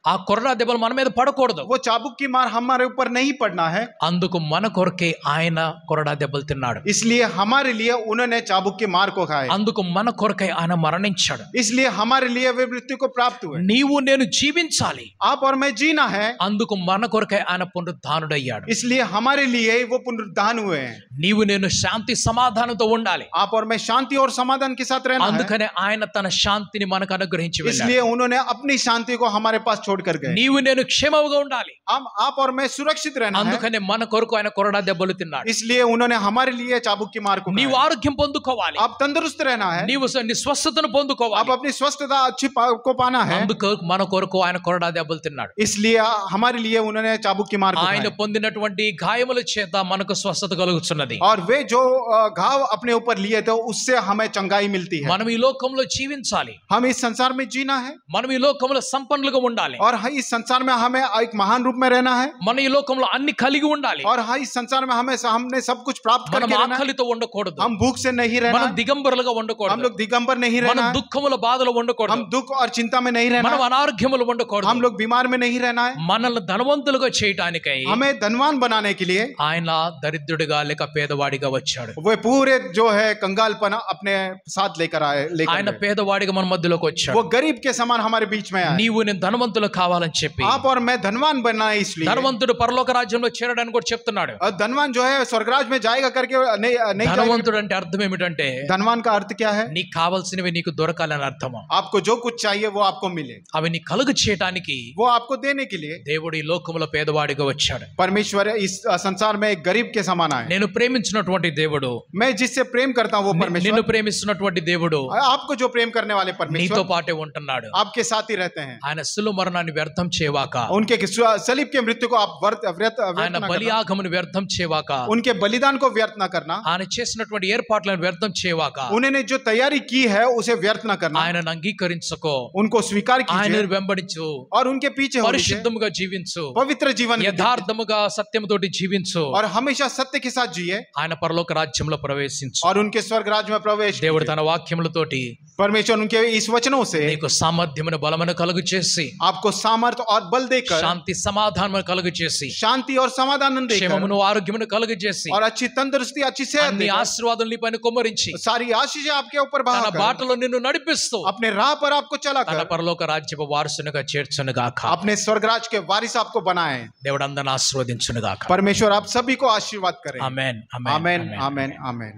ఆ కొరడా దెబ్బలు మన మీద పడకూడదు. वो चाबुक की मार हमारे ऊपर नहीं पड़ना है. అందుకు మన కొరకే ఆయన కొరడా దెబ్బలు తిన్నాడు. इसलिए हमारे लिए उन्होंने चाबुक की मार को खाया. అందుకు మన కొరకై ఆయన మరణించాడు. इसलिए हमारे लिए वे मृत्यु को प्राप्त हुए. నీవు నేను జీవించాలి. आप और मैं जीना है. అందుకు మన కొరకై ఆయన పునరుద్ధానుడయ్యాడు. इसलिए हमारे लिए वो पुनरुत्थान हुए हैं. నీవు నేను శాంతి సమాధానంతో ఉండాలి. आप और मैं शांति और समाधान के साथ रहना है. అందుకనే ఆయన తన శాంతిని మనకు అనుగ్రహించి వెళ్ళాడు. इसलिए उन्होंने अपनी शांति को हमारे पास छोड़ कर गए. నీవు నేను క్షేమముగా ఉండాలి. हम आप और मैं सुरक्षित रहना है. అందుకనే మన కొరకు ఆయన కొరడా దెబ్బలు తిన్నాడు. इसलिए उन्होंने हमारे लिए चाबुक की मार को నీవు खाया. ఆరోగ్యం పొందుకోవాలి. आप तंदुरुस्त रहना है. నీవు నీ స్వస్థతను आप పొందుకోవాలి. अपनी स्वस्थता अच्छी को पाना है. అందుకు మన కొరకు ఆయన కొరడా దెబ్బలు తిన్నాడు. इसलिए हमारे लिए उन्होंने चाबुक की मार को ఆయన खाया. పొందినటువంటి గాయముల చేత మనకు స్వస్థత కలుగుతున్నది. और वे जो घाव अपने ऊपर लिए थे उससे हमें चंगाई मिलती है. మనం ఈ లోకంలో జీవించాలి. हम इस संसार में जीना है. మనం ఈ లోకంలో సంపన్నులుగా ఉండాలి. और इस संसार में हमें एक महान रूप में रहना है. మనం ఈ లోకంలో అన్ని కలిగి ఉండాలి. और इस संसार में हमने सब कुछ प्राप्त మనం करके रहना है. ఆకలితో ఉండకూడదు. हम भूख से नहीं रहना మనం है. దిగంబరులుగా हम ఉండకూడదు. लोग दिगंबर नहीं మనం रहना है. దుఃఖముల బాధలో ఉండకూడదు. हम दुख और चिंता में नहीं रहना మనం है. అనారోగ్యములు ఉండకూడదు. हम लोग बीमार में नहीं रहना है. మనల్ని ధనవంతులుగా చేయటానికై हमें धनवान बनाने के लिए ఆయన దరిద్రుడిగా లేక పేదవాడిగా వచ్చాడు. वो पूरे जो है कंगालपन अपने साथ लेकर ఆయన गए. పేదవాడిగా మన మధ్యలోకి వచ్చాడు. वो गरीब के समान हमारे बीच में आए. నీవు నేను ధనవంతులు కావాలని చెప్పి आप और मैं धनवान बनना है. इसलिए ధనవంతుడు పరలోక రాజ్యంలో చేరడానికి కూడా చెప్తున్నాడు. और धनवान जो है स्वर्गराज में जाएगा करके नहीं जाएगा. ధనవంతుడు అంటే అర్థం ఏమిటంటే धनवान का अर्थ क्या है? నీకు కావాల్సినవి నీకు దొరకాలని అర్థము. आपको जो कुछ चाहिए वो आपको मिले. అవి నీ కలుగు చేయటానికి वो आपको देने के लिए దేవుడు ఈ లోకములో పేదవాడిగా వచ్చాడు. परमेश्वर इस संसार में एक गरीब के समान आए. నేను ప్రేమించినటువంటి దేవుడు, मैं जिससे प्रेम करता हूँ वो నిన్ను परमेश्वर, ప్రేమిస్తున్నటువంటి దేవుడు आपको जो प्रेम करने वाले నీతో परमेश्वर పాటే ఉంటున్నాడు. आपके साथ ही रहते हैं. ఆయన శిలువ మరణాన్ని వ్యర్థం చేయవాక, उनके सलीब के मृत्यु को आप व्यर्थ ఆయన न करना. బలియాగమును వ్యర్థం చేయవాక, उनके बलिदान को व्यर्थ न करना. ఆయన చేసినటువంటి ఏర్పాట్లను వ్యర్థం చేయవాక, उन्होंने जो तैयारी की है उसे व्यर्थ न करना. ఆయనను అంగీకరించుకో, उनको स्वीकार कीजिए ఆయనను వెంబడించు, और उनके पीछे हो लीजिए. పరిశుద్ధముగా జీవించు, पवित्र जीवन యథార్థముగా సత్యముతోటి జీవించు, और हमेशा सत्य के साथ जिए ఆయన పరలోక రాజ్యంలో ప్రవేశించు. और उनके स्वर्ग राज में प्रवेश దేవుడు कीजिए. తన వాక్యములతోటి परमेश्वर उनके इस वचनों से నీకు సామర్థ్యమును బలమును కలుగు చేసి, आपको सामर्थ्य और बल देकर శాంతి సమాధానమును కలుగు చేసి, शांति और समाधान देकर క్షేమమును ఆరోగ్యమును కలుగు చేసి, और अच्छी तंदुरुस्ती अच्छी सेहत అన్ని देकर ఆశీర్వాదాలు నీ పైన కుమ్మరించి, सारी आशीषें आपके ऊपर తన बहाकर బాటలో నిన్ను నడిపిస్తూ अपने राह पर आपको తన चलाकर పరలోక రాజ్యపు వారసునిగా చేర్చునుగాక. अपने स्वर्गराज के वारिस आपको बनाए. దేవుడు అందరిని ఆశీర్వదించునుగాక. परमेश्वर आप सभी को आशीर्वाद करें. ఆమేన్, आमेन आमेन आमेन.